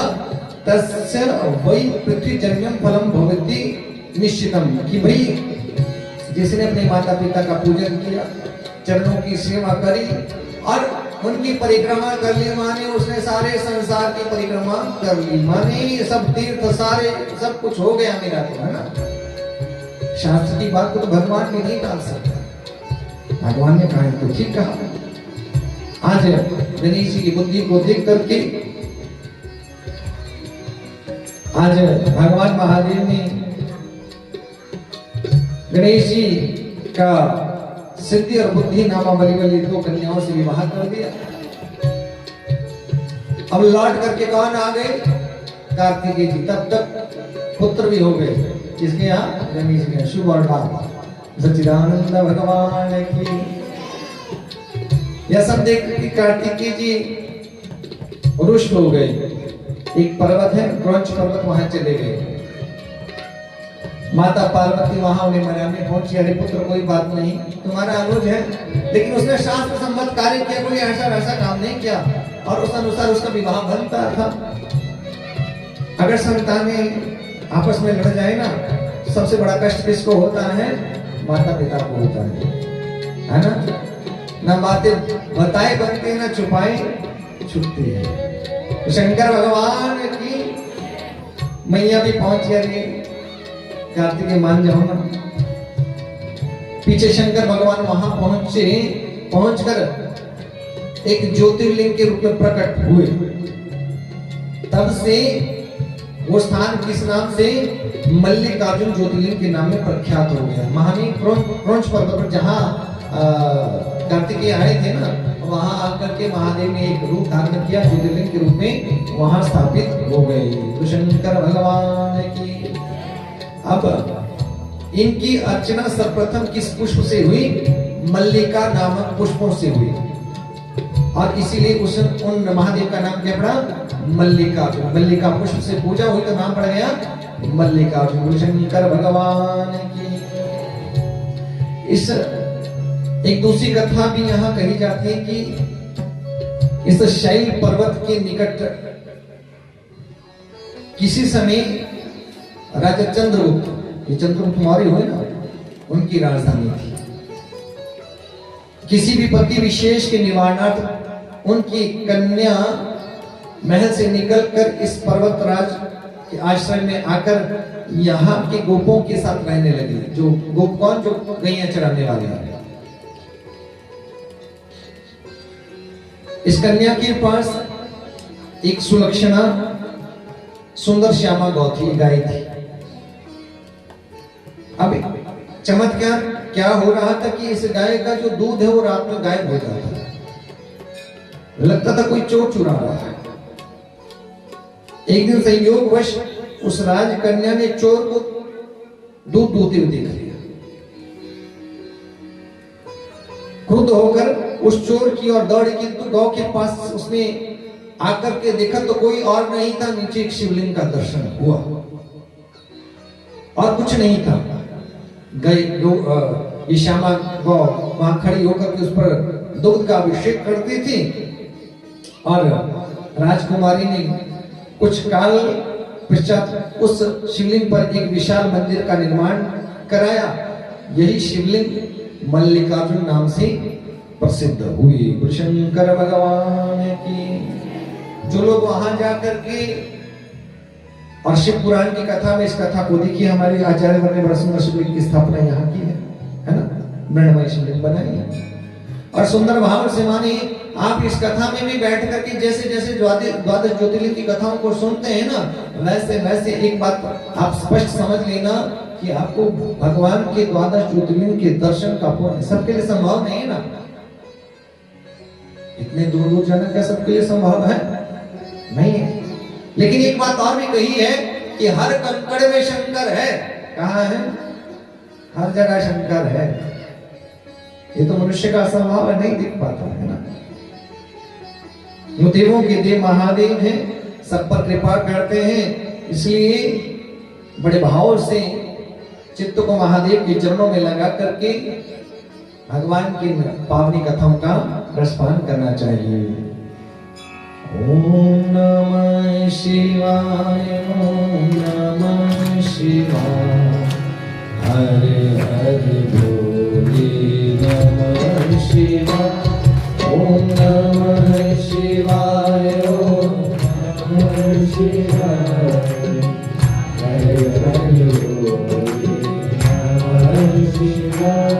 तस्य वै पृथ्वी जन्यम फलम भवति निश्चितम। कि भाई जिसने अपने माता पिता का पूजन किया, चरणों की सेवा करी और उनकी परिक्रमा कर ली, माने उसने सारे संसार की परिक्रमा कर ली, माने सब तीर्थ सारे सब कुछ हो गया मेरा, तो है ना। शास्त्र की बात को तो भगवान भी नहीं टाल सकता। भगवान ने कहा तो ठीक कहा। आज गणेश जी की बुद्धि को देख करके आज भगवान महादेव ने गणेश जी का सिद्धि और बुद्धि नामा बली 2 कन्याओं से विवाह कर दिया। अब लौट करके कौन आ गए? कार्तिकेय जी। तब तक पुत्र भी हो गए। किसके यहाँ? गणेश के। शुभ और लाभ सच्चिदानंद भगवान की। यह सब देख के कार्तिकेय जी रुष्ट हो गए। एक पर्वत है क्रौंच पर्वत, वहां चले गए। माता पार्वती वहां उन्हें मनाने पहुंची। अरे पुत्र कोई बात नहीं, तुम्हारा अनुज है, लेकिन उसने शास्त्र सम्मत कार्य किया, कोई ऐसा वैसा काम नहीं किया और उस अनुसार उसका विवाह बनता था। अगर संतानें आपस में लड़ जाए ना, सबसे बड़ा कष्ट किसको होता है? माता पिता को होता है ना। ना बातें बताए बनते, ना छुपाए छुपती है। तो शंकर भगवान की मैया भी पहुंची। अरे कार्तिकेय मान जाओ ना। पीछे शंकर भगवान वहां पहुंचे, पहुंचकर एक ज्योतिर्लिंग के रूप में प्रकट हुए। तब से वो स्थान किस नाम से? मल्लिकार्जुन ज्योतिर्लिंग के नाम में प्रख्यात हो गया। महानी क्रौंच पर्वत पर जहां कार्तिकेय आए थे ना, वहां आकर के महादेव ने एक रूप धारण किया, ज्योतिर्लिंग के रूप में वहां स्थापित हो गए। तो शंकर भगवान की अब इनकी अर्चना सर्वप्रथम किस पुष्प से हुई? मल्लिका नामक पुष्पों से हुई और इसीलिए उन महादेव का नाम क्या पड़ा? मल्लिकार्जुन। मल्लिका पुष्प से पूजा हुई तो नाम पड़ गया मल्लिकार्जुन। शंकर भगवान की। इस एक दूसरी कथा भी यहाँ कही जाती है कि इस शैल पर्वत के निकट किसी समय राजा चंद्रगुप्त, ये चंद्रगुप्त मौर्य हुए ना, उनकी राजधानी थी। किसी भी पति विशेष के निवारणार्थ उनकी कन्या महल से निकलकर इस पर्वतराज के आश्रम में आकर यहाँ के गोपों के साथ रहने लगी। जो गोप कौन? जो गैया चराने वाले हैं। इस कन्या के पास एक सुलक्षणा सुंदर श्यामा गौ थी, गाय थी। अब चमत्कार क्या हो रहा था कि इस गाय का जो दूध है वो रात में गायब हो जाता था। लगता था कोई चोर चुरा रहा है। एक दिन संयोगवश उस राजकन्या ने चोर को दूध दूहते हुए देख लिया। क्रुद्ध होकर उस चोर की ओर दौड़ी, किंतु गौ के पास उसने आकर के देखा तो कोई और नहीं था, नीचे एक शिवलिंग का दर्शन हुआ और कुछ नहीं था। ये श्यामा गौ वहां खड़ी होकर के उस पर दूध का अभिषेक करती थी और राजकुमारी ने कुछ काल पश्चात उस शिवलिंग पर एक विशाल मंदिर का निर्माण कराया। यही शिवलिंग मल्लिकार्जुन नाम से प्रसिद्ध हुई। शंकर भगवान की। जो लोग वहां जाकर के और शिव पुराण की कथा में इस कथा को देखिए, हमारे आचार्य ने बड़ा सुंदर शिवलिंग की स्थापना यहाँ की है ना, मृणमय शिवलिंग बनाई है और सुंदर भाव से माने आप इस कथा में भी बैठ करके जैसे जैसे द्वादश ज्योतिर्लिंग की कथाओं को सुनते हैं ना, वैसे वैसे एक बात आप स्पष्ट समझ लेना कि आपको भगवान के द्वादश ज्योतिर्लिंग के दर्शन का पुण्य सबके लिए संभव नहीं है ना। इतने दूर दूर जाना क्या सबके लिए संभव है? नहीं है। लेकिन एक बात और भी कही है कि हर कंकड़ में शंकर है। कहाँ है? हर जगह शंकर है। ये तो मनुष्य का स्वभाव है, नहीं दिख पाता है ना। देवों के देव महादेव हैं, सब पर कृपा करते हैं, इसलिए बड़े भाव से चित्त को महादेव के चरणों में लगा करके भगवान की पावनी कथाओं का रसपान करना चाहिए। ओम नमः शिवाय, ओम नमः शिवाय, हरे हरे बोले नमः शिवाय, ओम नमः शिवाय, ओम नमः शिवाय, हरे हरे बोले नमः शिवाय,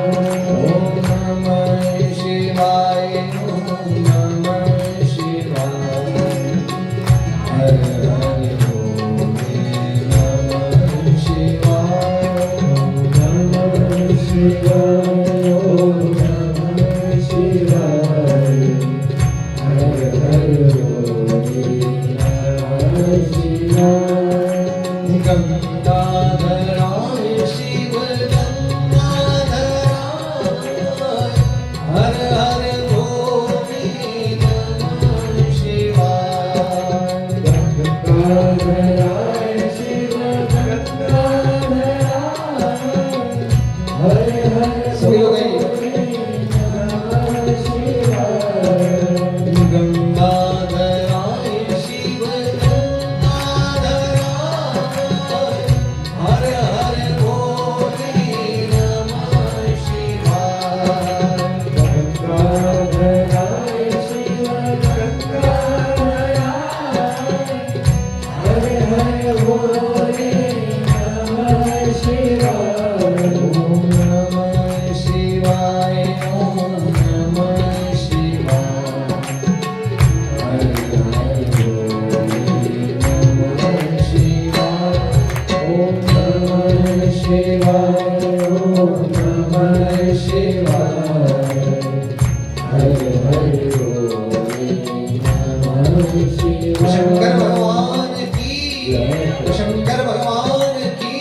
ओम नमः शिवाय, ओम नमः शिवाय, हरे हरे बोले नमः शिवाय, ओम नमः शिवाय, ओम नमः शिवाय, हरे हरे बोले नमः शिवाय। गंगाधराय शिव गंगाधराय, हर हर भोले नमः शिवाय। गंगाधराय शिव गंगाधराय, हर हर सभी लोग नमः शिवाय। गंगाधराय शिव शंकर भगवान की, शंकर भगवान की,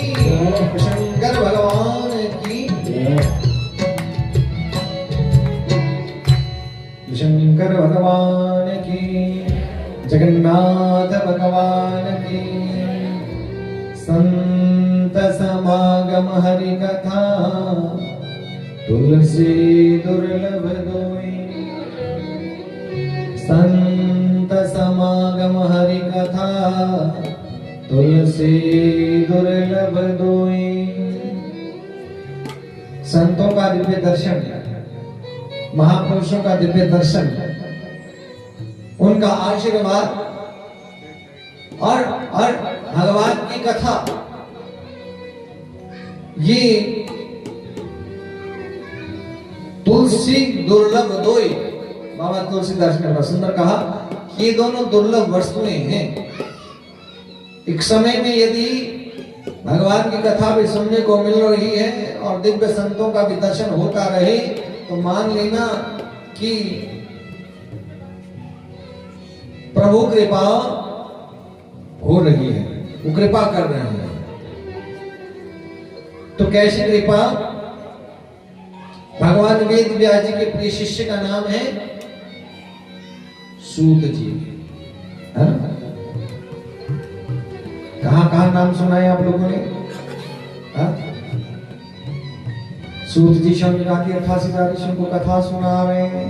शंकर भगवान की, शंकर भगवान की, जगन्नाथ भगवान की। संत समागम हरि कथा, तुलसी दुर्लभ दोई। संत समागम हरि कथा, तुलसी दुर्लभ दोई। संतों का दिव्य दर्शन, महापुरुषों का दिव्य दर्शन, उनका आशीर्वाद और भगवान की कथा, ये तुलसी दुर्लभ दोई। बाबा तुलसीदास ने बड़ा सुंदर कहा कि ये दोनों दुर्लभ वस्तुएं हैं। एक समय में यदि भगवान की कथा भी सुनने को मिल रही है और दिव्य संतों का भी दर्शन होता रहे, तो मान लेना कि प्रभु कृपा हो रही है, वो कृपा कर रहे हैं। तो कैसी कृपा? भगवान वेद व्यास जी के प्रिय शिष्य का नाम है सूत जी, है ना? कहां नाम सुना है आप लोगों ने? सूत जी स्वामी राती 88 ऋषियों को कथा सुना रहे हैं।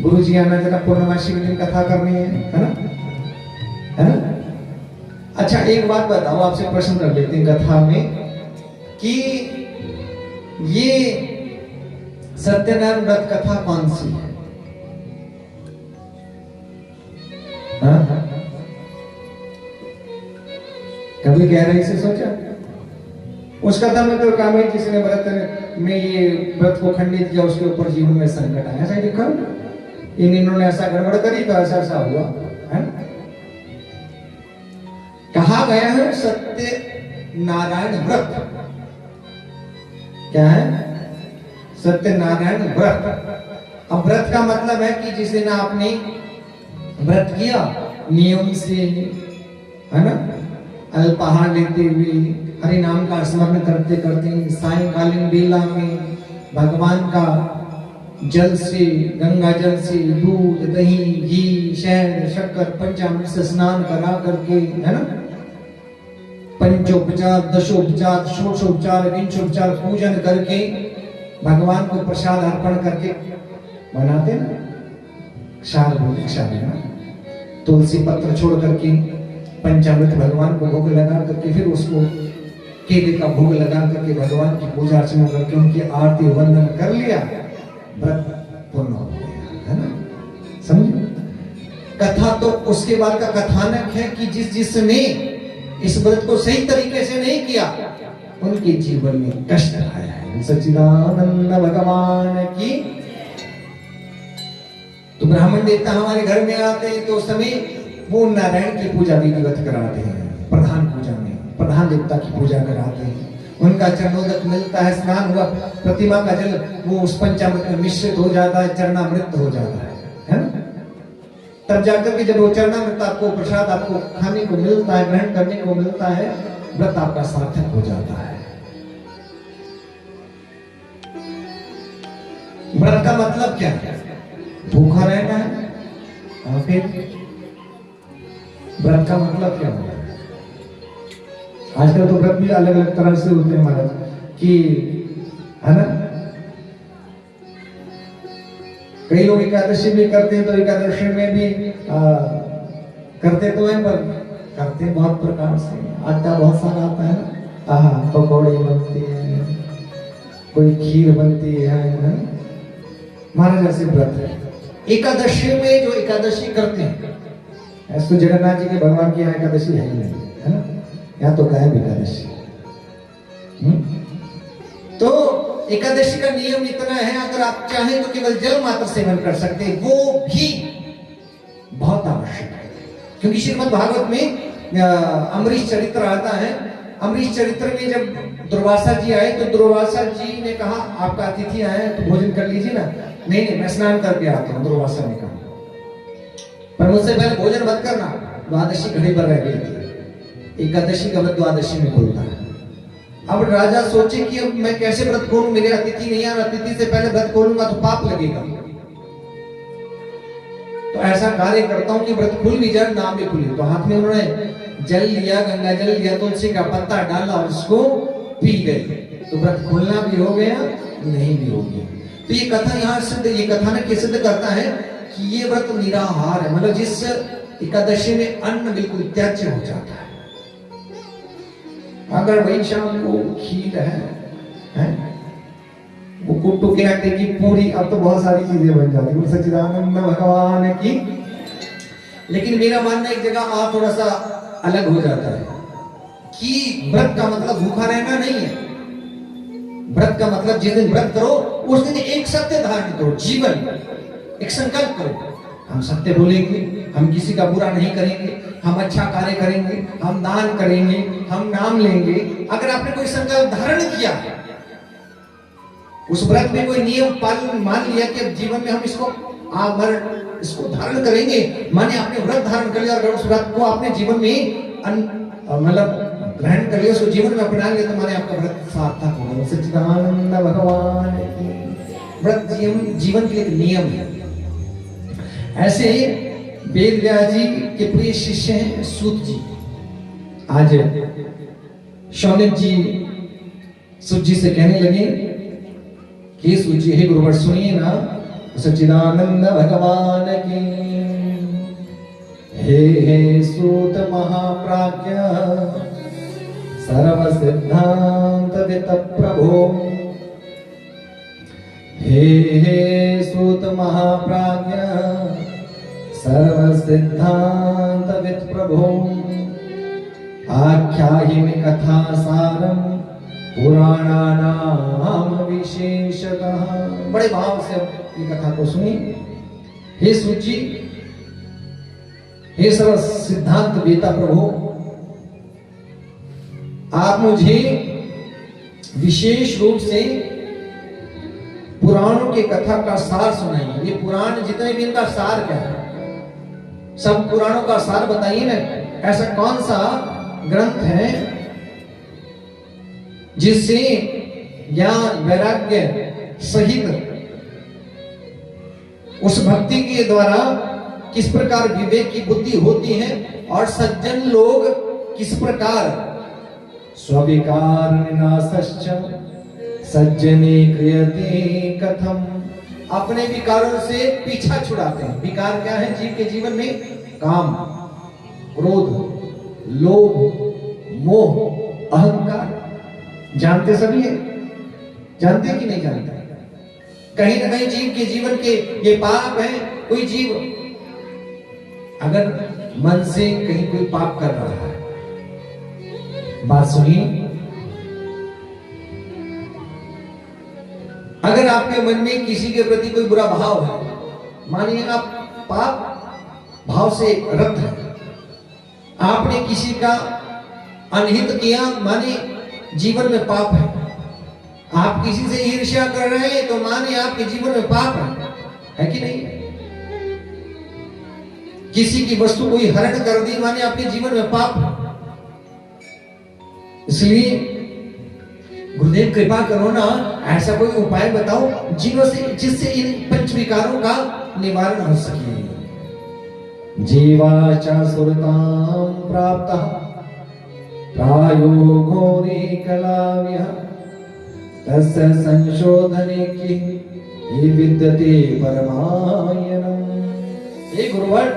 गुरु जी आना जरा पूर्णमासी के दिन कथा करनी है ना? है ना? अच्छा एक बात बताओ, आपसे प्रश्न कर लेते हैं कथा में कि ये सत्यनारायण व्रत कथा कौन सी है? कभी गहराई से सोचा? उस कथा में तो कामेट जिसने व्रत में ये व्रत को खंडित किया, उसके ऊपर जीवन में संकट आया, ऐसा लिखा। इन्होंने ऐसा गड़बड़ करी तो ऐसा ऐसा हुआ है। कहा गया है सत्य नारायण व्रत, क्या है? सत्य नारायण व्रत। अब व्रत का मतलब है कि जिस दिन आपने व्रत किया नियम से, है ना, अल्पाहार लेते हुए हरि नाम का स्मरण करते करते सायंकालीन बेला में भगवान का जल से, गंगा जल से दूध दही घी शहद शक्कर पंचामृत से स्नान करा करके, है ना, पंचोपचार दशोपचार षोडशोपचार विंशोपचार पूजन करके भगवान को प्रसाद अर्पण करके बनाते ना, क्षार बोले, क्षार है ना, तुलसी पत्र छोड़ करके पंचामृत भगवान को भोग लगा करके फिर उसको केले का भोग लगा करके भगवान की पूजा अर्चना करके उनकी आरती वंदन कर लिया, व्रत पूर्ण हो गया, है ना, समझे? कथा तो उसके बाद का कथानक है कि जिसने इस व्रत को सही तरीके से नहीं किया उनके जीवन में कष्ट आया है। सच्चिदानंद भगवान की। तो ब्राह्मण देवता हमारे घर में आते हैं तो उस समय वो नारायण की पूजा विधिवत कराते हैं, प्रधान पूजा में प्रधान देवता की पूजा कराते हैं, उनका चरणोदक मिलता है, स्नान हुआ, प्रतिमा का जल वो उस पंचामृत में मिश्रित हो जाता है, चरणामृत हो जाता है ना? तब जाकर के जब वो चरणामृत आपको प्रसाद आपको खाने को मिलता है, ग्रहण करने को मिलता है, व्रत आपका सार्थक हो जाता है। व्रत का मतलब क्या है? भूखा रहना है। और फिर व्रत का मतलब क्या होता है? आजकल तो व्रत भी अलग अलग तरह से होते हैं महाराज, कि है ना, कई लोग एकादशी भी करते हैं तो एकादशी में भी करते तो हैं पर करते बहुत प्रकार से, आटा बहुत सारा आता है ना, पकौड़े बनती है, कोई खीर बनती है महाराज, ऐसे व्रत है। एकादशी में जो एकादशी करते हैं, ऐसे तो जगन्नाथ जी के भगवान की यहाँ एकादशी है ही नहीं, है ना, यहाँ तो गायब एकादशी। तो एकादशी का नियम इतना है, अगर आप चाहें तो केवल जल मात्र सेवन कर सकते हैं, वो भी बहुत आवश्यक है। क्योंकि श्रीमद् भागवत में अमरीश चरित्र आता है। अमरीश चरित्र में जब दुर्वासा जी आए तो दुर्वासा जी ने कहा आपका अतिथि आए तो भोजन कर लीजिए ना। नहीं मैं स्नान करके आता हूँ, दुर्वासा ने कहा, पर मुझसे पहले भोजन मत करना, द्वादशी घड़ी पर रह गई थी, एकादशी का व्रत द्वादशी में बोलता है। अब राजा सोचे कि अब मैं कैसे व्रत खोलूं, मेरे अतिथि नहीं आए, अतिथि से पहले व्रत खोलूंगा तो पाप लगेगा, तो ऐसा कार्य करता हूं कि व्रत खुल भी जाए नाम भी खुले। तो हाथ में उन्होंने जल लिया, गंगा जल लिया, तुलसी का पत्ता डाला और उसको पी गए, तो व्रत खुलना भी हो गया, नहीं भी हो गया। तो ये कथा यहाँ सिद्ध, ये कथानक ये सिद्ध करता है कि ये व्रत निराहार है, मतलब जिस एकादशी में अन्न बिल्कुल त्याज्य हो जाता है। अगर वही शाम को खीर है? वो कुट्टू के आटे की पूरी, अब तो बहुत सारी चीजें बन जाती है, सच्चिदानंद भगवान की। लेकिन मेरा मानना एक जगह और थोड़ा सा अलग हो जाता है कि व्रत का मतलब भूखा रहना नहीं है। व्रत का मतलब जिस दिन व्रत करो उस दिन एक सत्य धारण करो, जीवन एक संकल्प करो, हम सत्य बोलेंगे, हम किसी का बुरा नहीं करेंगे, हम अच्छा कार्य करेंगे, हम दान करेंगे, हम नाम लेंगे। अगर आपने कोई संकल्प धारण किया, उस व्रत में कोई नियम पालन मान लिया कि अब जीवन में हम इसको धारण करेंगे, माने आपने व्रत धारण कर लिया और उस व्रत को आपने जीवन में मतलब ग्रहण कर लिया, उसको जीवन में अपना लिया, तो माने आपका व्रत सार्थक होगा। सच्चिदानंद भगवान की। व्रत जीवन के लिए एक नियम है। ऐसे वेद व्यास जी के प्रिय शिष्य हैं सूत जी। आज शौनक जी सूत जी से कहने लगे कि सूत जी, हे गुरुवर सुनिए ना, सच्चिदानंद भगवान की। हे सूत महाप्राज्ञ सर्व सिद्धांत वित प्रभो। हे सूत महाप्राज्ञ सर्व सिद्धांत वित प्रभो। आख्यायिन कथा सारम पुराणानाम विशेषतः। बड़े भाव से ये कथा को सुनिए। हे सूची, हे सर्व सिद्धांत वेता प्रभु, आप मुझे विशेष रूप से पुराणों के कथा का सार सुनाइए। ये पुराण जितने भी इनका सार क्या है, सब पुराणों का सार बताइए ना। ऐसा कौन सा ग्रंथ है जिससे ज्ञान वैराग्य सहित उस भक्ति के द्वारा किस प्रकार विवेक की बुद्धि होती है और सज्जन लोग किस प्रकार स्विकार विनाशश्च सज्जने क्रियते कथम, अपने विकारों से पीछा छुड़ाते हैं। विकार क्या है जीव के जीवन में? काम, क्रोध, लोभ, मोह, अहंकार। जानते सभी है? जानते कि नहीं जानते? कहीं ना कहीं जीव के जीवन के ये पाप है। कोई जीव अगर मन से कहीं कोई पाप कर रहा है, बात सुनिए, अगर आपके मन में किसी के प्रति कोई बुरा भाव है, मानिए आप पाप भाव से रत है, आपने किसी का अनहित किया, माने जीवन में पाप है। आप किसी से ईर्ष्या कर रहे हैं तो माने आपके जीवन में पाप है कि नहीं? किसी की वस्तु कोई हरण कर दी, माने आपके जीवन में पाप है। इसलिए गुरुदेव कृपा करो ना, ऐसा कोई उपाय बताओ जिससे इन पंच विकारों का निवारण हो सके। जीवाचा सुरतां प्राप्तः प्रायो घोरे कलाव्यः तस्य संशोधने की ये विद्यते परमायनम। हे गुरुवर,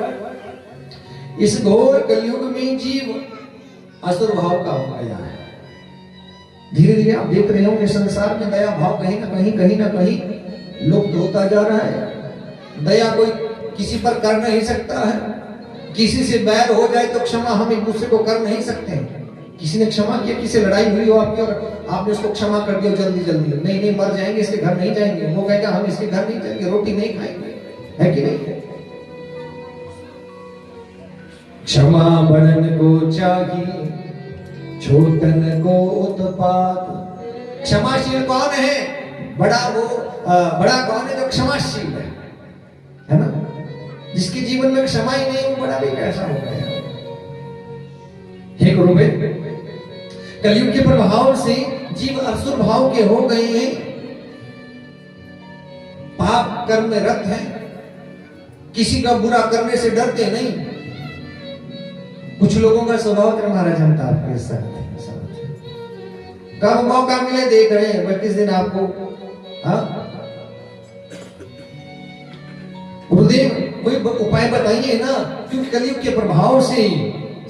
इस घोर कलयुग में जीव असुर भाव का हो गया है। धीरे धीरे आप देख रहे होंगे संसार में दया भाव कहीं ना कहीं लुप्त होता जा रहा है। दया कोई किसी पर कर नहीं सकता है। किसी से बैर हो जाए तो क्षमा हम एक दूसरे को कर नहीं सकते। किसी ने क्षमा किया, किसी से लड़ाई हुई हो आपकी और आपने उसको क्षमा कर दिया जल्दी जल्दी, नहीं मर जाएंगे, इसके घर नहीं जाएंगे, वो कहेगा हम इसके घर नहीं जाएंगे, रोटी नहीं खाएंगे, है कि नहीं? क्षमा बड़न को चाहिए, छोटन को उत्पात। क्षमाशील कौन है? बड़ा कौन है? जो क्षमाशील है ना? जिसके जीवन में क्षमा ही नहीं, वो बड़ा भी कैसा हो गया? हे गुरुदेव, कलयुग के प्रभाव से जीव असुर भाव के हो गए हैं, पाप कर्म में रत है, किसी का बुरा करने से डरते नहीं। कुछ लोगों का स्वभाव महाराज हम आपके साथ कब मौका मिले देख रहे हैं, बट किस दिन आपको गुरुदेव कोई उपाय बताइए ना, क्योंकि कलयुग के प्रभाव से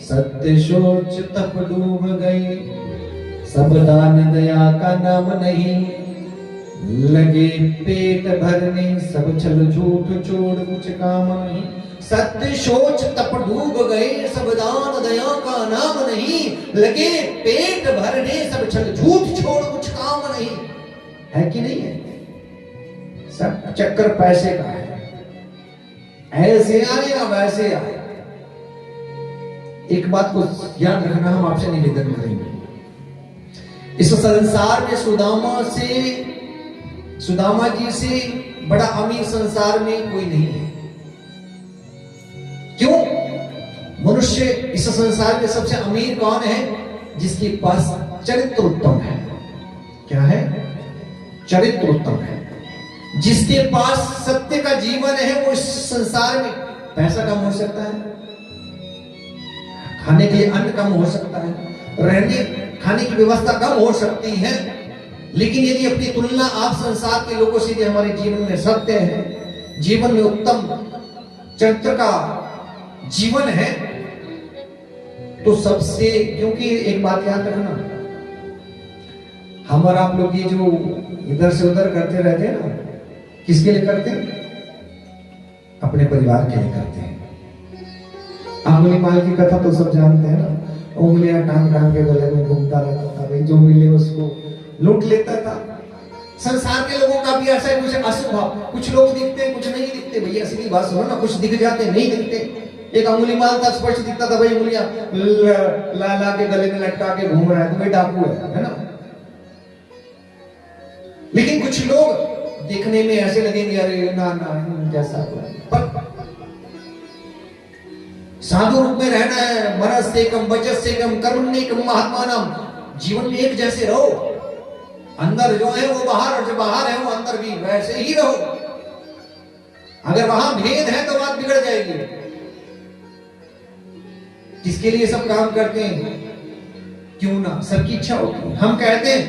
सत्य सोच तप डूब गए, सब दान दया का नाम नहीं, लगे पेट भरने सब छल झूठ चोर कुछ काम नहीं। सत्य सोच तप डूब गए, सब दान दया का नाम नहीं, लगे पेट भरने सब छल झूठ छोड़ कुछ काम नहीं, है कि नहीं है? सब चक्कर पैसे का है, ऐसे आए या वैसे आए। एक बात को याद रखना, हम आपसे निवेदन करेंगे, इस संसार में सुदामा जी से बड़ा अमीर संसार में कोई नहीं है। क्यों? मनुष्य इस संसार में सबसे अमीर कौन है? जिसके पास चरित्र उत्तम है। क्या है? चरित्र उत्तम है। जिसके पास सत्य का जीवन है, वो इस संसार में पैसा कम हो सकता है, खाने के लिए अन्न कम हो सकता है, रहने खाने की व्यवस्था कम हो सकती है, लेकिन यदि अपनी तुलना आप संसार के लोगों से हमारे जीवन में सत्य है, जीवन में उत्तम चरित्र का जीवन है, तो सबसे, क्योंकि एक बात याद रखना, हम और आप लोग ये जो इधर से उधर करते रहते हैं ना, किसके लिए करते हैं? अपने परिवार के लिए करते हैं। अंगुली माल की कथा तो सब जानते हैं ना, उंगलियां टांग टांग के गले में घूमता रहता था, भाई जो मिले उसको लूट लेता था। संसार के लोगों का भी ऐसा है, कुछ अशुभ भाव, कुछ लोग दिखते हैं, कुछ नहीं दिखते। भैया सीधी बात सुनो ना, कुछ दिख जाते नहीं दिखते। एक अंगुली माल था, स्पष्ट दिखता था भाई, उंगलियां ला ला के गले में लटका के घूम रहा है, तो भाई डाकू है ना। लेकिन कुछ लोग दिखने में ऐसे लगेंगे, अरे ना ना जैसा, पर साधु रूप में रहना है। मनस से कम, वचस से कम, कर्म नहीं कम, महात्मा नाम। जीवन में एक जैसे रहो, अंदर जो है वो बाहर, और जो बाहर है वो अंदर भी वैसे ही रहो। अगर वहां भेद है तो बात बिगड़ जाएगी। किसके लिए सब काम करते हैं? क्यों ना, सबकी इच्छा होती है। हम कहते हैं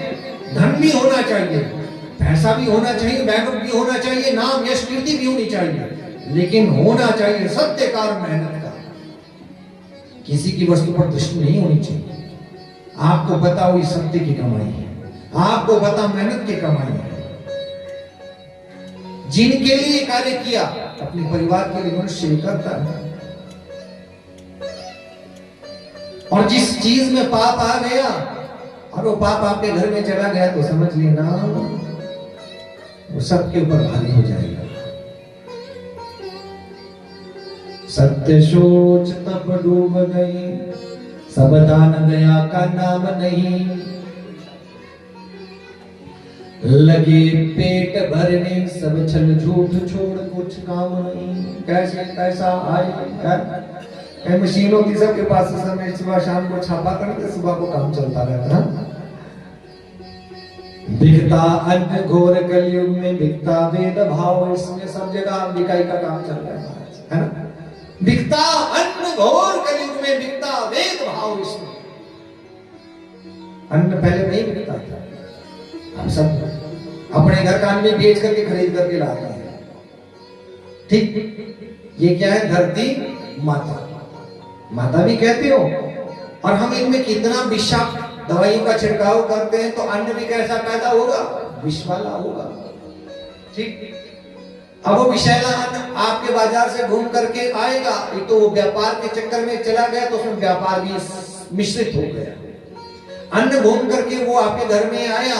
धन भी होना चाहिए, पैसा भी होना चाहिए, बैकअप भी होना चाहिए, नाम यश कीर्ति भी होनी चाहिए, लेकिन होना चाहिए सत्य कार्य, मेहनत का। किसी की वस्तु पर दृष्टि नहीं होनी चाहिए। आपको पता हुई सत्य की कमाई है, आपको पता मेहनत की कमाई है। जिनके लिए कार्य किया, अपने परिवार के लिए मनुष्य करता है। और जिस चीज में पाप आ गया और वो पाप आपके घर में चला गया, तो समझ लेना वो सबके ऊपर भारी हो जाएगा। सत्य सोच तब डूब गई, सब दान दया का नाम नहीं। लगे पेट भरने, सब छल झूठ छोड़ कुछ काम नहीं। कैसे पैसा आए, मशीनों की सबके पास समय, सुबह शाम को छापा करते, सुबह को काम चलता रहता है। बिकता अन्न घोर कलयुग में, बिकता वेद भाव, इसमें सब जगह बिकाई का काम चल रहा है ना। बिकता अन्न घोर कलयुग में, बिकता वेद भाव, इसमें अन्न पहले नहीं बिकता था, हम सब अपने घर का अन्न बेच करके खरीद करके लाते हैं। ठीक, ये क्या है? धरती माता, माता भी कहते हो। और हम इनमें कितना विषाक्त दवाइयों का छिड़काव करते हैं, तो अन्न भी कैसा पैदा होगा? विष वाला होगा। ठीक, अब वो विषैला अन्न आपके बाजार से घूम करके आएगा, एक तो वो व्यापार के चक्कर में चला गया, तो उसमें व्यापार भी मिश्रित हो गया। अन्न घूम करके वो आपके घर में आया,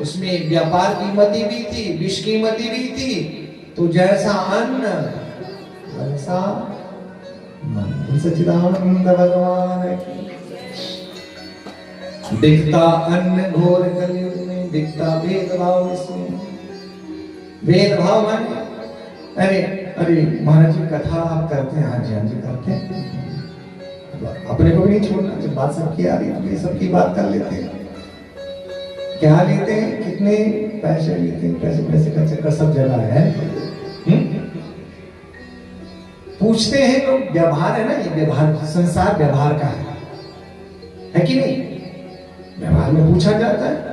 उसमें व्यापार की मति भी थी, विष की मति भी थी। तो जैसा अन्न वैसा मन। सच्चिदानंद भगवान की। बिकता अन्न घोर कलयुग में, बिकता भेदभाव इसमें। भेदभाव माने, अरे अरे महाराज जी कथा आप करते हैं? हाँ जी हाँ जी करते हैं। अपने को भी नहीं छोड़ना, जब बात सबकी आ रही है तो सबकी बात कर लेते हैं। क्या लेते हैं, कितने पैसे लेते हैं, पैसे पैसे का चक्कर सब जगह है। पूछते हैं लोग, व्यवहार है ना, ये व्यवहार, संसार व्यवहार का है कि नहीं? व्यवहार में पूछा जाता है।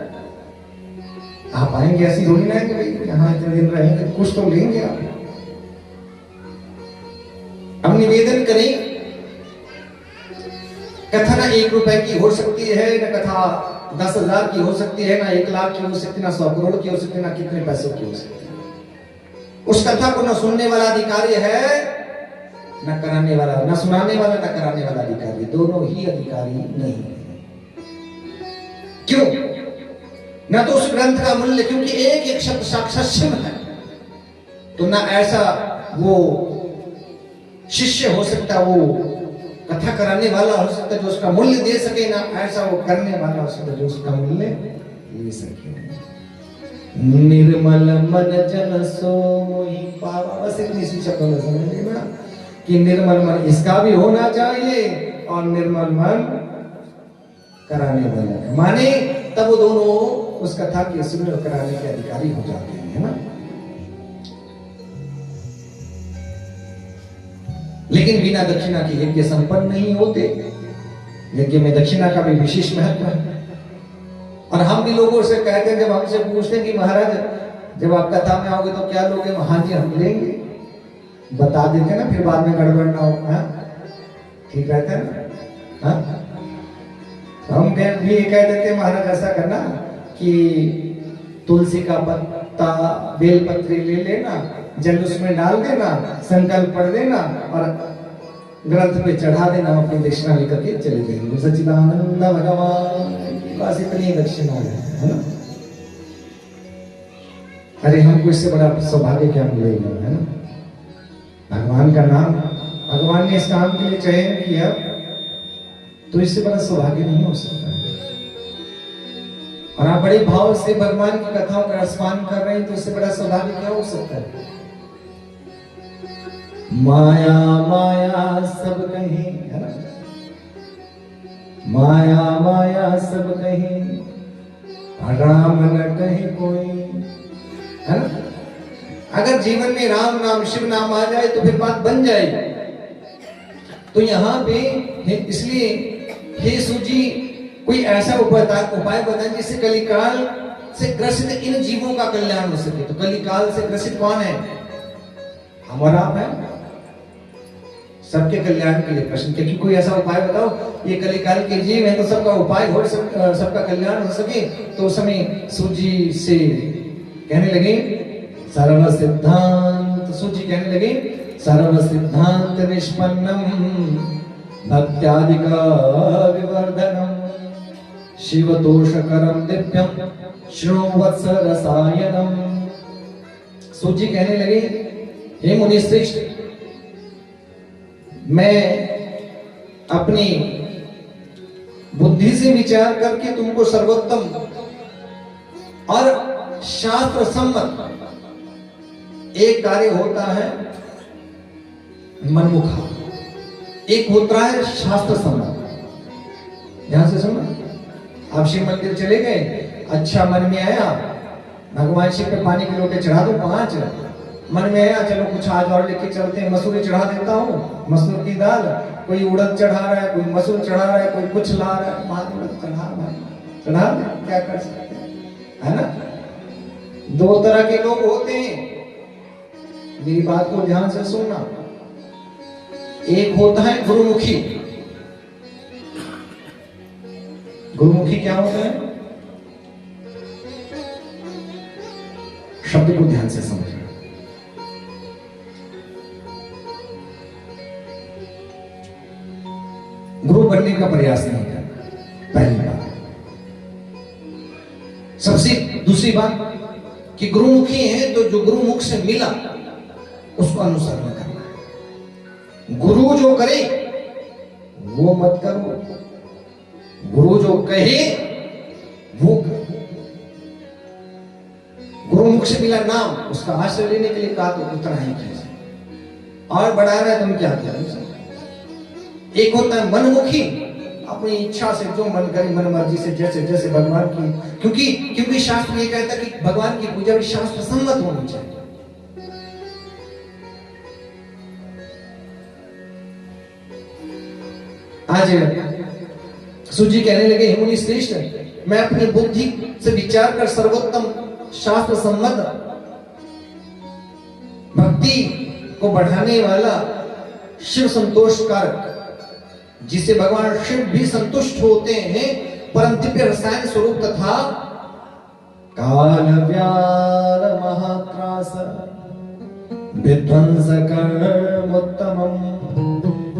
आप आएंगे ऐसी थोड़ी ना कि भाई यहाँ इतने दिन रहेंगे, कुछ तो लेंगे आप। अब निवेदन करें, कथा ना 1 रुपए की हो सकती है, ना कथा 10,000 की हो सकती है, ना 1 लाख की हो सकती है, ना 100 करोड़ की हो सकती है, ना कितने पैसों की हो सकती है। उस कथा को न सुनने वाला अधिकारी है, न कराने वाला, न सुनाने वाला, न कराने वाला अधिकारी, दोनों ही अधिकारी नहीं है। क्यों? न तो उस ग्रंथ का मूल्य, क्योंकि एक एक शब्द साक्षात शिव है, तो ना ऐसा वो शिष्य हो सकता, वो कथा कराने वाला हो सकता जो उसका मूल्य दे सके, ना ऐसा वो करने वाला हो सकता जो उसका मूल्य दे सके। निर्मल मन जन सो मोहि पावा। बस इतनी सी शब्दों में समझ लेना कि निर्मल मन इसका भी होना चाहिए, और निर्मल मन कराने वाला, माने तब वो दोनों उस कथा के सुनने और कराने के अधिकारी हो जाते हैं, है ना। लेकिन बिना दक्षिणा के यज्ञ संपन्न नहीं होते। यज्ञ में दक्षिणा का भी विशेष महत्व है। और हम भी लोगों से कहते हैं, जब हमसे पूछते हैं कि महाराज जब आप कथा में आओगे तो क्या लोगे? हाँ जी हम लेंगे, बता देते ना, फिर बाद में गड़बड़ ना हो। ठीक रहता है ना। हम भी कह देते हैं महाराज ऐसा करना कि तुलसी का पत्ता, बेलपत्री ले लेना, जल उसमें डाल देना, संकल्प पढ़ देना और ग्रंथ पे चढ़ा देना, अपनी दक्षिणा लेकर के चले जाएंगे। सच्चिदानंद भगवान, बस इतनी दक्षिणा है ना। अरे हमको इससे बड़ा सौभाग्य क्या मिलेगा, है ना? भगवान का नाम, भगवान ने इस काम के लिए चयन किया, तो इससे बड़ा सौभाग्य नहीं हो सकता है। और आप बड़े भाव से भगवान की कथाओं का रसपान कर रहे हैं, तो इससे बड़ा सौभाग्य क्या हो सकता है? माया माया सब कहीं, है ना? माया माया सब कहीं, राम न कहीं कोई, है ना? अगर जीवन में राम नाम शिव नाम आ जाए तो फिर बात बन जाएगी। तो यहाँ पे इसलिए हे सूजी कोई ऐसा उपाय बताएं जिससे कलिकाल से ग्रसित इन जीवों का कल्याण हो सके। तो कलिकाल से ग्रसित कौन है? हम और आप हैं। सबके कल्याण के लिए प्रश्न, क्योंकि कोई ऐसा उपाय बताओ, ये कलिकाल के जीव हैं तो सबका उपाय हो, सबका कल्याण हो सके। तो उस समय सूजी से कहने लगे सर्व सिद्धांत, सूजी कहने लगे सर्व सिद्धांत निष्पन्नम भक्त्यादिक विवर्धनम शिवतोषकरम दिव्यम श्रोवत्स रसायनम। सूजी कहने लगे हे मुनि श्रेष्ठ, मैं अपनी बुद्धि से विचार करके तुमको सर्वोत्तम और शास्त्र सम्मत एक कार्य होता है मनमुखा, एक होता है शास्त्र सम्मत। ध्यान से सुनो, आप शिव मंदिर चले गए, अच्छा मन में आया भगवान शिव पे पानी के लोटे चढ़ा दो 5, मन में आया चलो कुछ आज और लेके चलते हैं, मसूरी चढ़ा देता हूँ, मसूर की दाल, कोई उड़द चढ़ा रहा है, कोई मसूर चढ़ा रहा है, कोई कुछ ला रहा है, चढ़ा क्या कर सकते हैं, है ना? 2 तरह के लोग होते हैं, मेरी बात को ध्यान से सुनना। एक होता है गुरुमुखी। गुरुमुखी क्या होता है? शब्द को ध्यान से समझना। गुरु बनने का प्रयास नहीं करना, पहली बात। सबसे दूसरी बात कि गुरुमुखी है तो जो गुरुमुख से मिला उसको अनुसरण करना है। गुरु जो करे वो मत करो, गुरु जो कहे वो करो। गुरुमुख से मिला नाम, उसका आश्रय लेने के लिए कहा तो उतना ही कीजिए, और बढ़ा रहा है तुम क्या करें। एक होता है मनमुखी, अपनी इच्छा से जो मन करे, मन मर्जी से जैसे जैसे भगवान की, क्योंकि शास्त्र ये कहता है कि भगवान की पूजा भी शास्त्र सम्मत होनी चाहिए। आज सूजी कहने लगे हे मुनि श्रेष्ठ, मैं अपनी बुद्धि से विचार कर सर्वोत्तम शास्त्र सम्मत भक्ति को बढ़ाने वाला शिव संतोषकारक, जिसे भगवान शिव भी संतुष्ट होते हैं, परम दिव्य रसायन स्वरूप तथा काल व्याल महात्रास विध्वंस कर्मोत्तमम्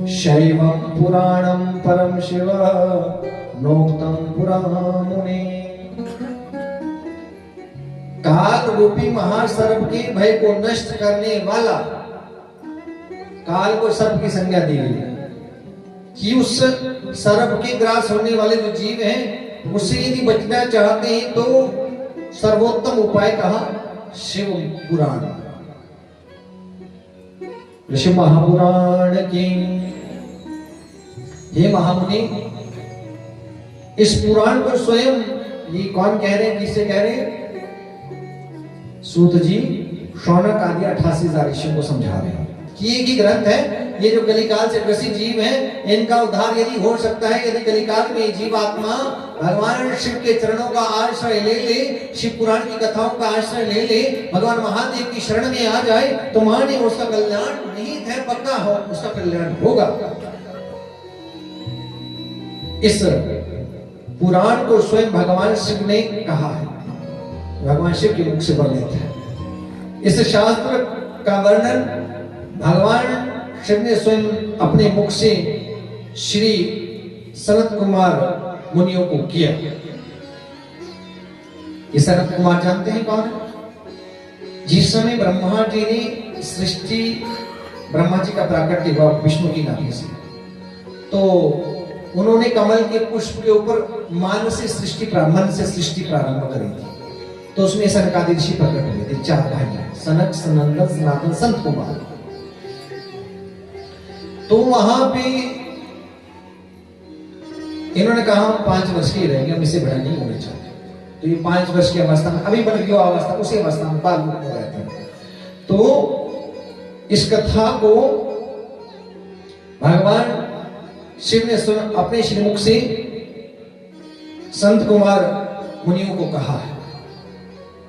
शैवं पुराणं परम शिव नोक्तम पुरा मुने। काल रूपी महासर्प के भय को नष्ट करने वाला, काल को सर्प की संज्ञा दी गई है कि उस सर्प के ग्रास होने वाले जो जीव हैं उससे यदि बचना चाहते हैं तो सर्वोत्तम उपाय कहा शिव पुराण, ऋषि महापुराण की। हे महामुनि, इस पुराण को स्वयं ये कौन कह रहे हैं, किससे कह रहे हैं? सूत जी शौनक आदि 88,000 ऋषियों को समझा रहे हैं कि एक ही ग्रंथ है। ये जो कलिकाल से ग्रसित जीव हैं, इनका उद्धार यदि हो सकता है यदि कलिकाल में जीवात्मा भगवान शिव के चरणों का आश्रय ले ले, शिव पुराण की कथाओं का आश्रय ले ले, भगवान महादेव की शरण में आ जाए, तो माने उसका कल्याण निहित है, पक्का हो, उसका कल्याण होगा। इस पुराण को स्वयं भगवान शिव ने कहा है, भगवान शिव के मुख से वर्णित है। इस शास्त्र का वर्णन भगवान शिव ने स्वयं अपने मुख से श्री सनत कुमार मुनियों को किया। ये सनत कुमार जानते हैं कौन है? जिस समय ब्रह्मा जी ने सृष्टि, ब्रह्मा जी का प्राकट्य हुआ विष्णु की नाभि से, तो उन्होंने कमल के पुष्प के ऊपर मन से सृष्टि प्रारंभ करी थी। तो उसमें सनकादि ऋषि प्रकट हुए थे, 4 भाई, सनक, सनंदन, सनातन, संत कुमार। तो वहां पे इन्होंने कहा हम 5 वर्ष के रहेंगे, हम इससे बड़ा नहीं होना चाहते। तो ये 5 वर्ष की अवस्था में, अभी बन गया अवस्था, उसी अवस्था में बाल मुक्त रहते हैं। तो इस कथा को भगवान शिव ने अपने श्रीमुख से संत कुमार मुनियों को कहा है।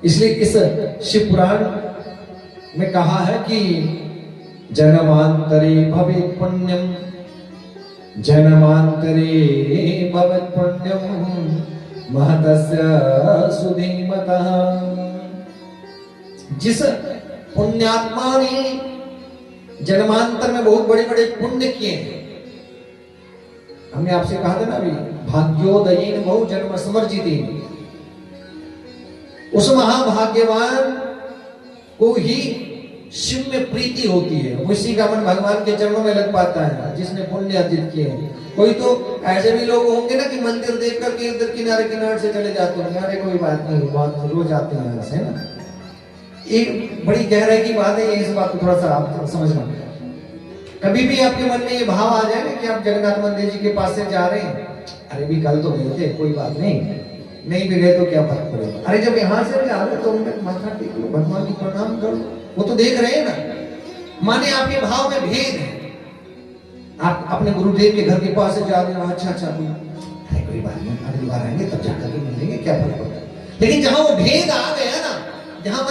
इसलिए इस शिव पुराण में कहा है कि जन्मांतरे भवेत् पुण्यम, जन्मांतरे भवेत् पुण्यम महतस्य सुधीमतः। जिस पुण्यात्मा ने जन्मांतर में बहुत बड़े बड़े पुण्य किए हैं, हमने आपसे कहा था ना अभी, भाग्योदयेन बहु जन्म समर्जितेन, उस महाभाग्यवान को ही शिव में प्रीति होती है, उसी का मन भगवान के चरणों में लग पाता है, जिसने पुण्य अर्जित किए हैं। कोई तो ऐसे भी लोग होंगे ना कि मंदिर देख करके इधर किनारे किनारे से चले जाते होंगे, अरे कोई बात नहीं, बहुत रोज आते हैं यहाँ से, है ना। एक बड़ी गहराई की बात है, इस बात को थोड़ा सा आप समझना। कभी भी आपके मन में ये भाव आ जाए ना कि आप जगन्नाथ मंदिर जी के पास से जा रहे हैं, अरे भी कल तो गए थे, कोई बात नहीं भी गए तो क्या फर्क पड़ेगा, अरे जब यहाँ से जा रहे तो उनका माथा टेक लो, भगवान की प्रणाम करो, वो तो देख रहे हैं ना। माने आपके भाव में भेद है। आप अपने गुरुदेव के घर के पास से जा रहे हो, अच्छा अरे कोई बात नहीं, अगली बार आएंगे तब जाकर के मिलेंगे, क्या फर्क पड़ेगा। लेकिन जहां वो भेद आ गया ना, जहां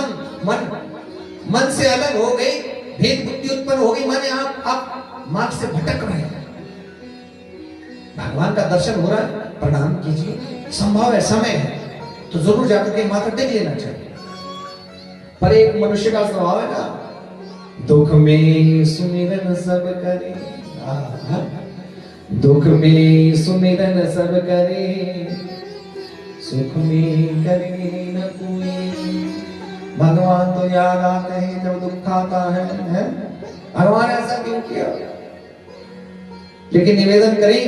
मन से अलग हो गई, भेद बुद्धि उत्पन्न हो गई, माने आप मार्ग से भटक रहे हैं। भगवान का दर्शन हो रहा है, प्रणाम कीजिए, संभव है, समय है तो जरूर जाकर के माथा टेक लेना चाहिए। पर एक मनुष्य का स्वभाव है ना, दुख में सुमिरन सब करे, दुख में सुमिरन सब करे, सुख में करे न कोई। भगवान तो याद आते हैं जब दुख आता है? भगवान ऐसा क्यों किया? लेकिन निवेदन करें,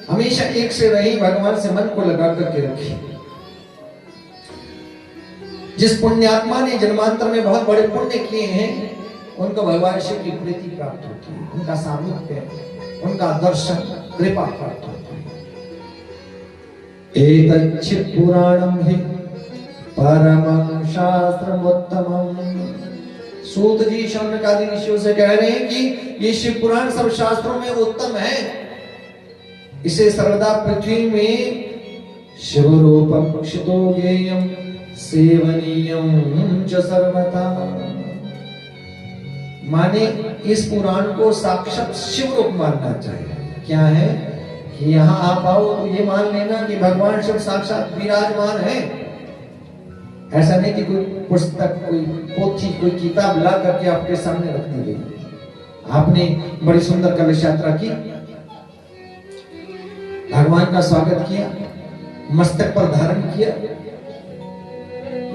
हमेशा एक से रही, भगवान से मन को लगा करके रखिए। जिस पुण्यात्मा ने जन्मांतर में बहुत बड़े पुण्य किए हैं, उनको भगवान शिव की प्रीति प्राप्त होती है, उनका सामीप्य, उनका दर्शन, कृपा प्राप्त होती है। एतच्चित् पुराणं हि परमं शास्त्रमुत्तमम्। सूत जी शौनकादि ऋषियों से कह रहे हैं कि ये शिव पुराण सब शास्त्रों में उत्तम है, इसे सर्वदा पृथ्वी में शिव रूपं क्षितो ज्ञेयं सेवनीयं च सर्वथा। माने इस पुराण को साक्षात शिव रूप मानना चाहिए। क्या है कि यहाँ आप आओ तो ये मान लेना कि भगवान शिव साक्षात विराजमान है। ऐसा नहीं कि कोई पुस्तक, कोई पोथी, कोई किताब ला करके आपके सामने रख दी गई। आपने बड़ी सुंदर कलश यात्रा की, भगवान का स्वागत किया, मस्तक पर धारण किया,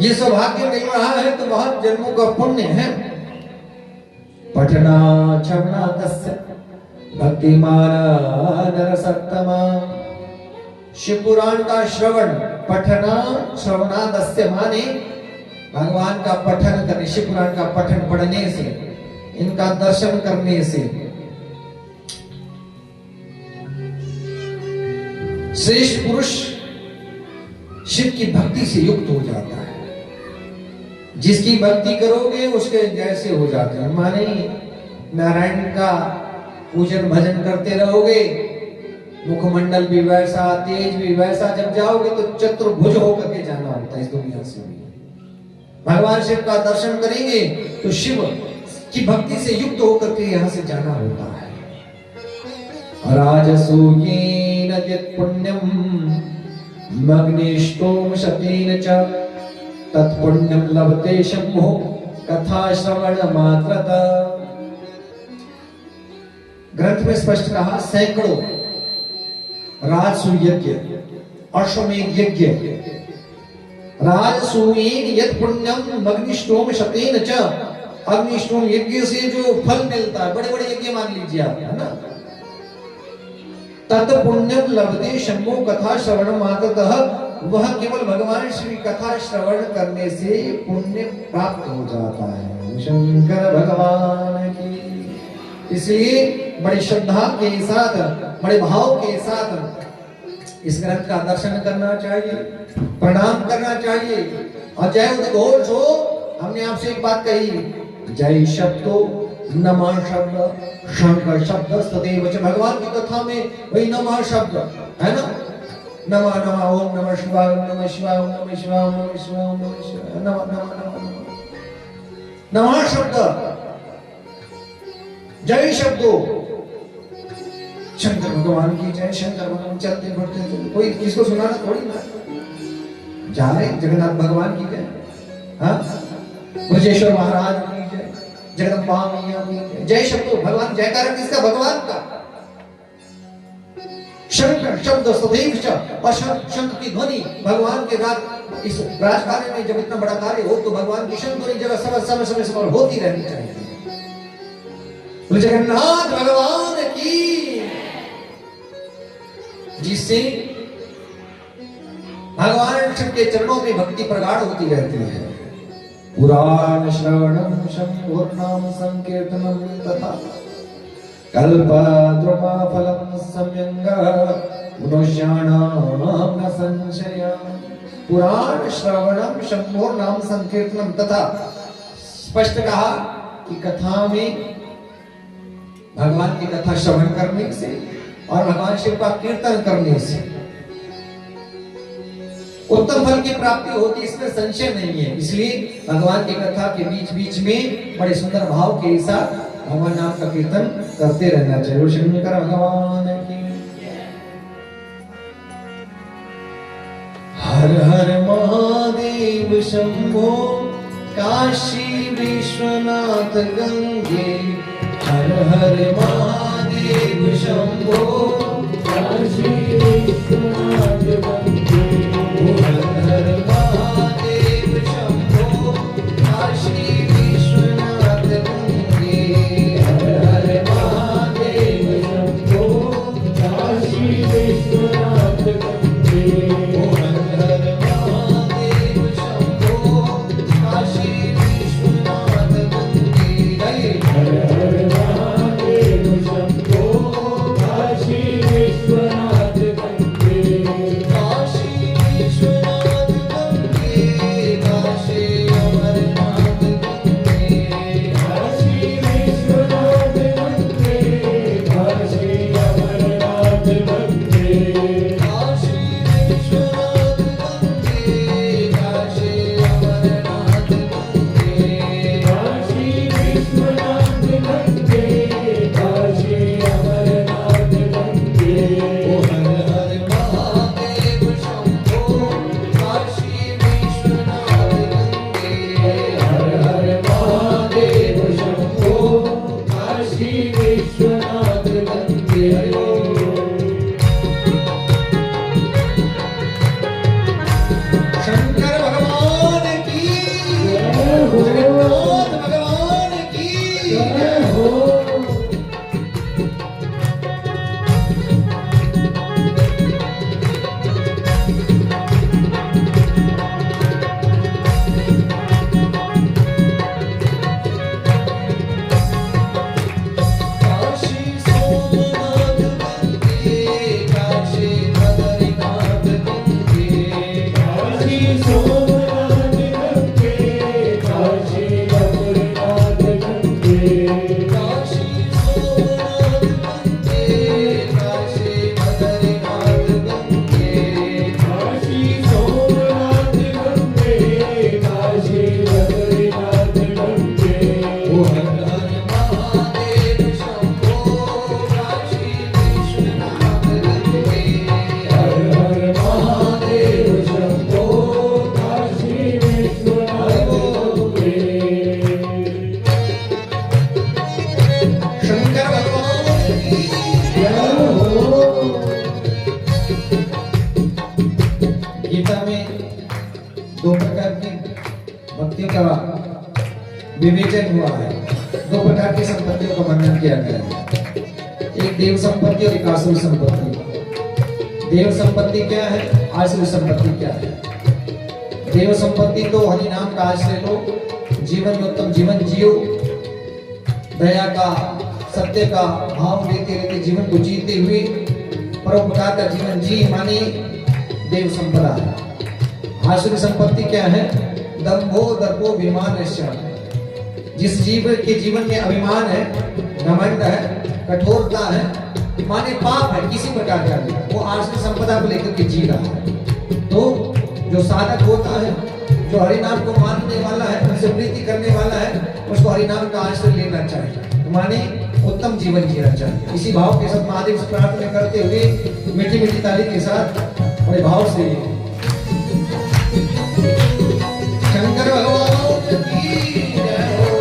ये सौभाग्य मिल रहा है तो बहुत जन्मों का पुण्य है। पठना श्रवणा तस्य भक्तिमान नरसत्तमा। शिव पुराण का श्रवण, पठना श्रवणा तस्य माने भगवान का पठन करने, शिव पुराण का पठन पढ़ने से, इनका दर्शन करने से श्रेष्ठ पुरुष शिव की भक्ति से युक्त हो जाता है। जिसकी भक्ति करोगे उसके जैसे हो जाते हैं। माने नारायण का पूजन भजन करते रहोगे, मुखमंडल भी वैसा, तेज भी वैसा, जब जाओगे तो चतुर्भुज होकर के जाना होता है इस दुनिया से। भगवान शिव का दर्शन करेंगे तो शिव की भक्ति से युक्त होकर के यहाँ से जाना होता है। राजसूयेन यत्पुण्यं मग्निष्टोम शतेन च तत्पुण्यं लभते शंभो कथा श्रवण मात्रतः। ग्रंथ में स्पष्ट कहा, सैकड़ों राजसूय यज्ञ, अश्वमेध यज्ञ राजसूयेन यत् पुण्यम अग्निष्टोम शतेन च, अग्निष्टोम यज्ञ से जो फल मिलता है, बड़े बड़े यज्ञ मान लीजिए आप, है ना, तत् पुण्यम लभते शंभो कथा श्रवण मात्रतः, वह केवल भगवान श्री कथा श्रवण करने से पुण्य प्राप्त हो जाता है। शंकर भगवान की। इसलिए बड़ी श्रद्धा के साथ, बड़े भाव के साथ इस ग्रंथ का दर्शन करना चाहिए, प्रणाम करना चाहिए। और जय उद्घोष हो, हमने आपसे एक बात कही, जय शब्दो नमः शब्द, शंकर शब्द सदैव च। भगवान की कथा में वही नमः शब्द है ना, नमः नमः, ओम नमः शिवाय, ओम नमः शिवाय, ओम नमः शिवाय, ओम नमः शिवाय, ओम नमः शिवाय, नमः नमः नमः नमः शब्द, जय शब्दो, शंकर भगवान की जय, शंकर भगवान चलते बढ़ते चलते, कोई किसको सुनाना थोड़ी ना, जा रहे जगन्नाथ भगवान की जय, हाँ, ब्रजेश्वर महाराज की जय, जगदम्बा मैया की जय। जय शब्दो, भगवान जयकार किसका, भगवान का। शंकर शब्द सदैव च, और शंख की ध्वनि भगवान के रात इस राजकार्य में जब इतना बड़ा कार्य हो तो भगवान की शंख ध्वनि जगह समय समय होती रहनी चाहिए। तो जगन्नाथ भगवान की, जिससे भगवान शिव के चरणों में भक्ति प्रगाढ़ होती रहती है। पुराण श्रवणम शंभुर्नाम संकीर्तनम तथा कल्पद्रुमा फलम सम्यंगः मनुष्याणां न संशयः। पुराण श्रवणम शंभुर्नाम संकीर्तनम तथा, स्पष्ट कहा कि कथा में, भगवान की कथा श्रवण करने से और भगवान शिव का कीर्तन करने से उत्तम फल की प्राप्ति होती, इसमें संशय नहीं है। इसलिए भगवान की कथा के बीच बीच में बड़े सुंदर भाव के साथ भगवान नाम का कीर्तन करते रहना चाहिए। शंकर भगवान की। हर हर महादेव शंभो काशी विश्वनाथ गंगे, हर हर महादेव शंभो काशी विश्वनाथ गंगे, हर हर महादेव शंभो काशी विश्वनाथ गंगे, हर हर महादेव शंभो काशी विश्वनाथ गंगे, हर हर महादेव शंभो काशी विश्वनाथ गंगे। हर हर महादेव शंभो काशी विश्वनाथ गंगे, की भक्तियों का विवेचन हुआ है। दो प्रकार की संपत्तियों का वर्णन किया गया है, एक देव संपत्ति और एक आसुरी संपत्ति। देव संपत्ति क्या है, आसुरी संपत्ति क्या है? देव संपत्ति तो हरि नाम का आश्रय लो, जीवन में उत्तम जीवन जियो, दया का सत्य का भाव लेते रहते जीवन को जीते हुए परोपकार का जीवन जी, माने देव संपदा है। आसुरी संपत्ति क्या है? दंभो दर्पो विमान, जिस जीव के जीवन में अभिमान है, घमंड है, कठोरता है, माने पाप है किसी प्रकार का भी, वो आसुरी संपदा को लेकर के जी रहा है। तो जो साधक होता है, जो हरि नाम को मानने वाला है, उनसे प्रीति करने वाला है, उसको हरि नाम का आश्रय लेना चाहिए, माने उत्तम जीवन जीना चाहिए। इसी भाव के साथ महादेव से प्रार्थना करते हुए मीठी मीठी ताली के साथ बड़े भाव से शंकर भगवान की जय हो।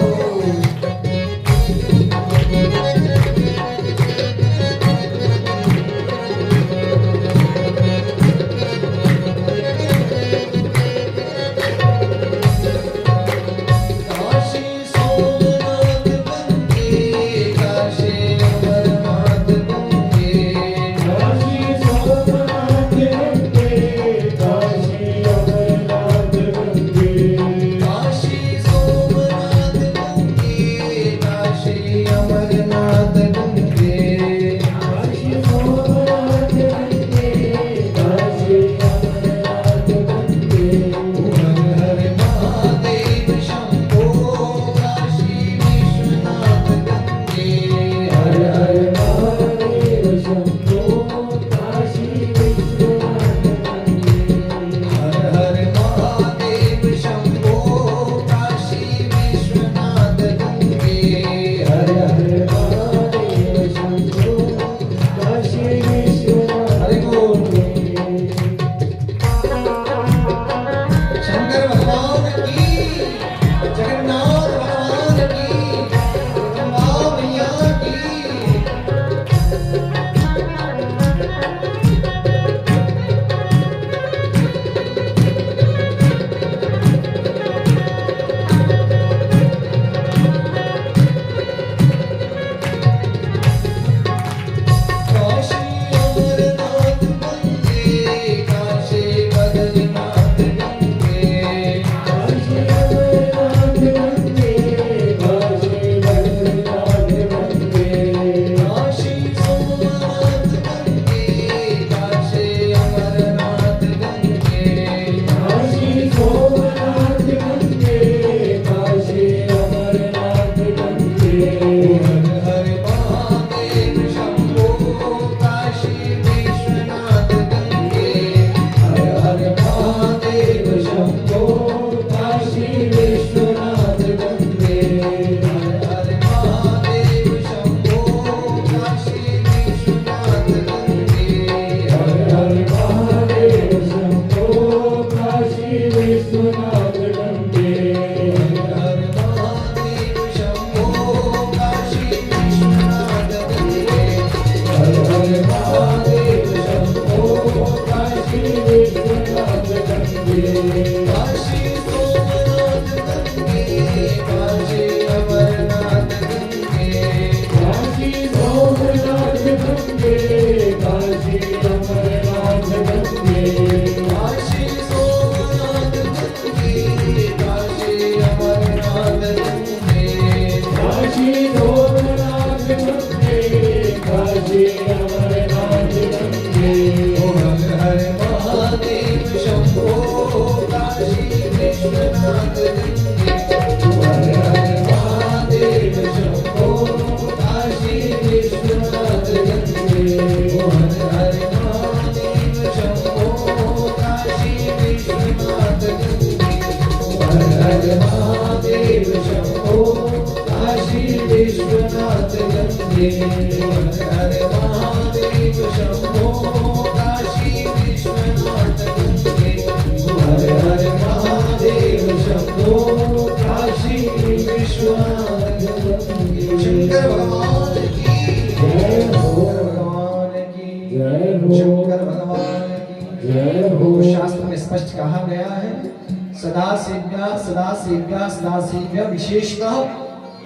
सदासेव्या विशेषतः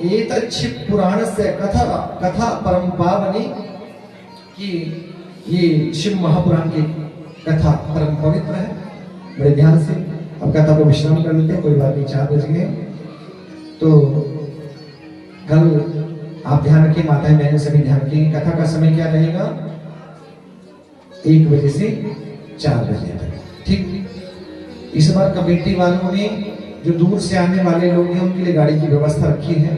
एतच्छिव पुराण से कथा परम पावनी कि ये शिव महापुराण की कथा परम पवित्र है। बड़े ध्यान से अब कथा को विश्राम कर लेते हैं, कोई बात नहीं, 4 बज गए। तो कल आप ध्यान रखिए, माताएं बहनें सभी ध्यान रखिए, कथा का समय क्या रहेगा 1 बजे से 4 बजे तक, ठीक। इस बार कमेटी वालों ने जो दूर से आने वाले लोग हैं उनके लिए गाड़ी की व्यवस्था रखी है।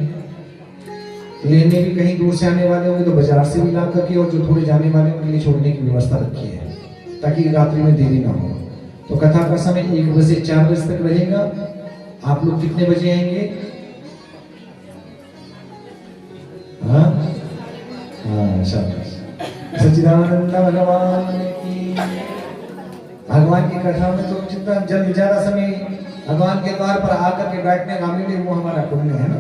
लेने भी कहीं दूर से आने वाले होंगे तो बाजार से भी ला करके, और जो थोड़े जाने वाले उनके लिए छोड़ने की व्यवस्था रखी है ताकि रात्रि में देरी ना हो। तो कथा का समय 1 बजे से 4 बजे तक रहेगा। आप लोग कितने बजे आएंगे? हाँ, शाबाश। सच्चिदानंद भगवान की कथा में तो जितना जल्द ज्यादा समय भगवान के द्वार पर आकर के बैठने का मिले वो हमारा पुण्य है ना।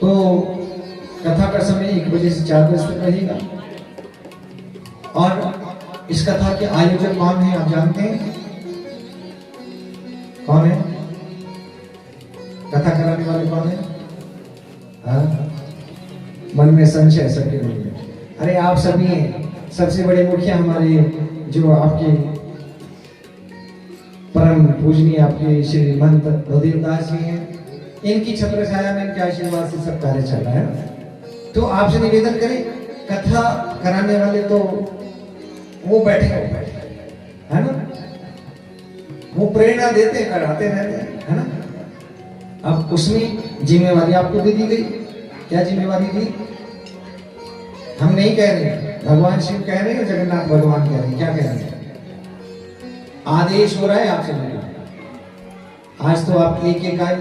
तो कथा का समय 1 बजे से 4 बजे तक रहेगा। और इस कथा के आयोजक कौन है आप जानते हैं? कौन है कथा कराने वाले? कौन है? हाँ? मन में संशय सबके मन में। अरे आप सभी हैं। सबसे बड़े मुखिया हमारे जो आपके परम पूजनीय आपके श्री महंत भदेव दास जी हैं, इनकी छत्र छाया में इनके आशीर्वाद से सब कार्य चल रहा है। तो आपसे निवेदन करें, कथा कराने वाले तो वो बैठे है ना, वो प्रेरणा देते कराते रहते हैं, है ना। अब उसमें जिम्मेवारी आपको दे दी गई। क्या जिम्मेवारी दी? हम नहीं कह रहे, भगवान शिव कह रहे हैं, जगन्नाथ भगवान कह रहे हैं। क्या कह रहे हैं? आदेश हो रहा है आपसे। आज तो आप एक आए,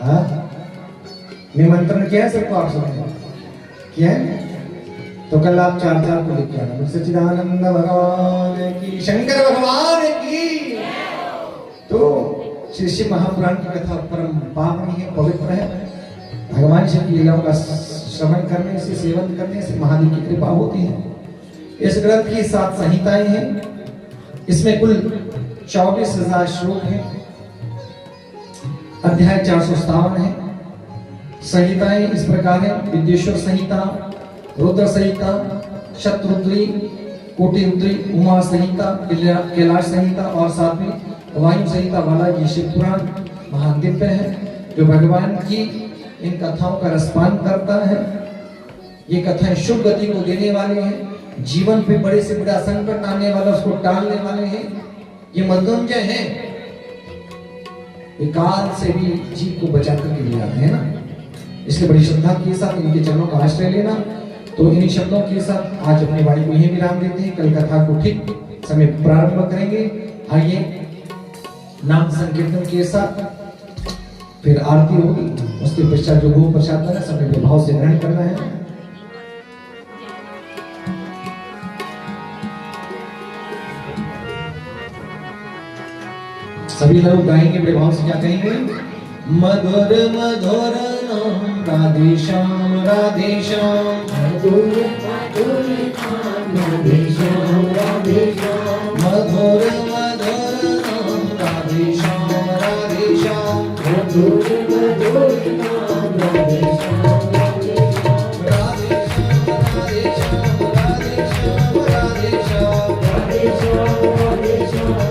हाँ, निमंत्रण किया है सबको, आप सबने किया है। तो कल आप 4 को लेके आना। सच्चिदानंद भगवान की, शंकर भगवान की। तो श्री शिव महापुराण की कथा परम पावनी है, पवित्र है। भगवान शिव की लीलाओं का श्रवण करने से, सेवन करने से महादेव की कृपा होती है। इस ग्रंथ की 7 संहिताएं हैं। इसमें कुल 24,000 श्लोक हैं। अध्याय 457 है। संहिताएं इस प्रकार है: विद्येश्वर संहिता, रुद्र संहिता, शतरुद्री, कोटिरुद्री, उमा संहिता, कैलाश संहिता और साथ में वायु संहिता वाला ये शिव पुराण महादिव्य है, जो भगवान की इन कथाओं का रसपान करता है। ये कथाएं शुभ गति को देने वाले हैं, जीवन पे बड़े से बड़ा संकट आने वाला उसको टालने वाले हैं। ये मृत्युंजय हैं, ये काल से भी जीव को बचा करके ले आते हैं ना। इसलिए बड़ी श्रद्धा के साथ इनके चरणों का आश्रय लेना। तो इन्हीं शब्दों के साथ आज अपनी वाणी को यहीं विराम देते हैं। कल कथा को ठीक समय प्रारंभ करेंगे। आइए नाम संकीर्तन के साथ फिर आरती होगी। उसके पश्चात जो भोग प्रसाद है समय भाव से ग्रहण करना है। सभी लोग गाएंगे बड़े भाव से। क्या कहेंगे? मधुर मधुर नाम राधे श्याम, राधे श्याम। मधुर मधुर नाम राधे श्याम, राधे श्याम। मधुर मधुर नाम राधे श्याम, राधे श्याम। मधुर मधुर नाम राधे श्याम, राधे श्याम। राधे श्याम, राधे श्याम, राधे श्याम, राधे श्याम, राधे श्याम, राधे श्याम।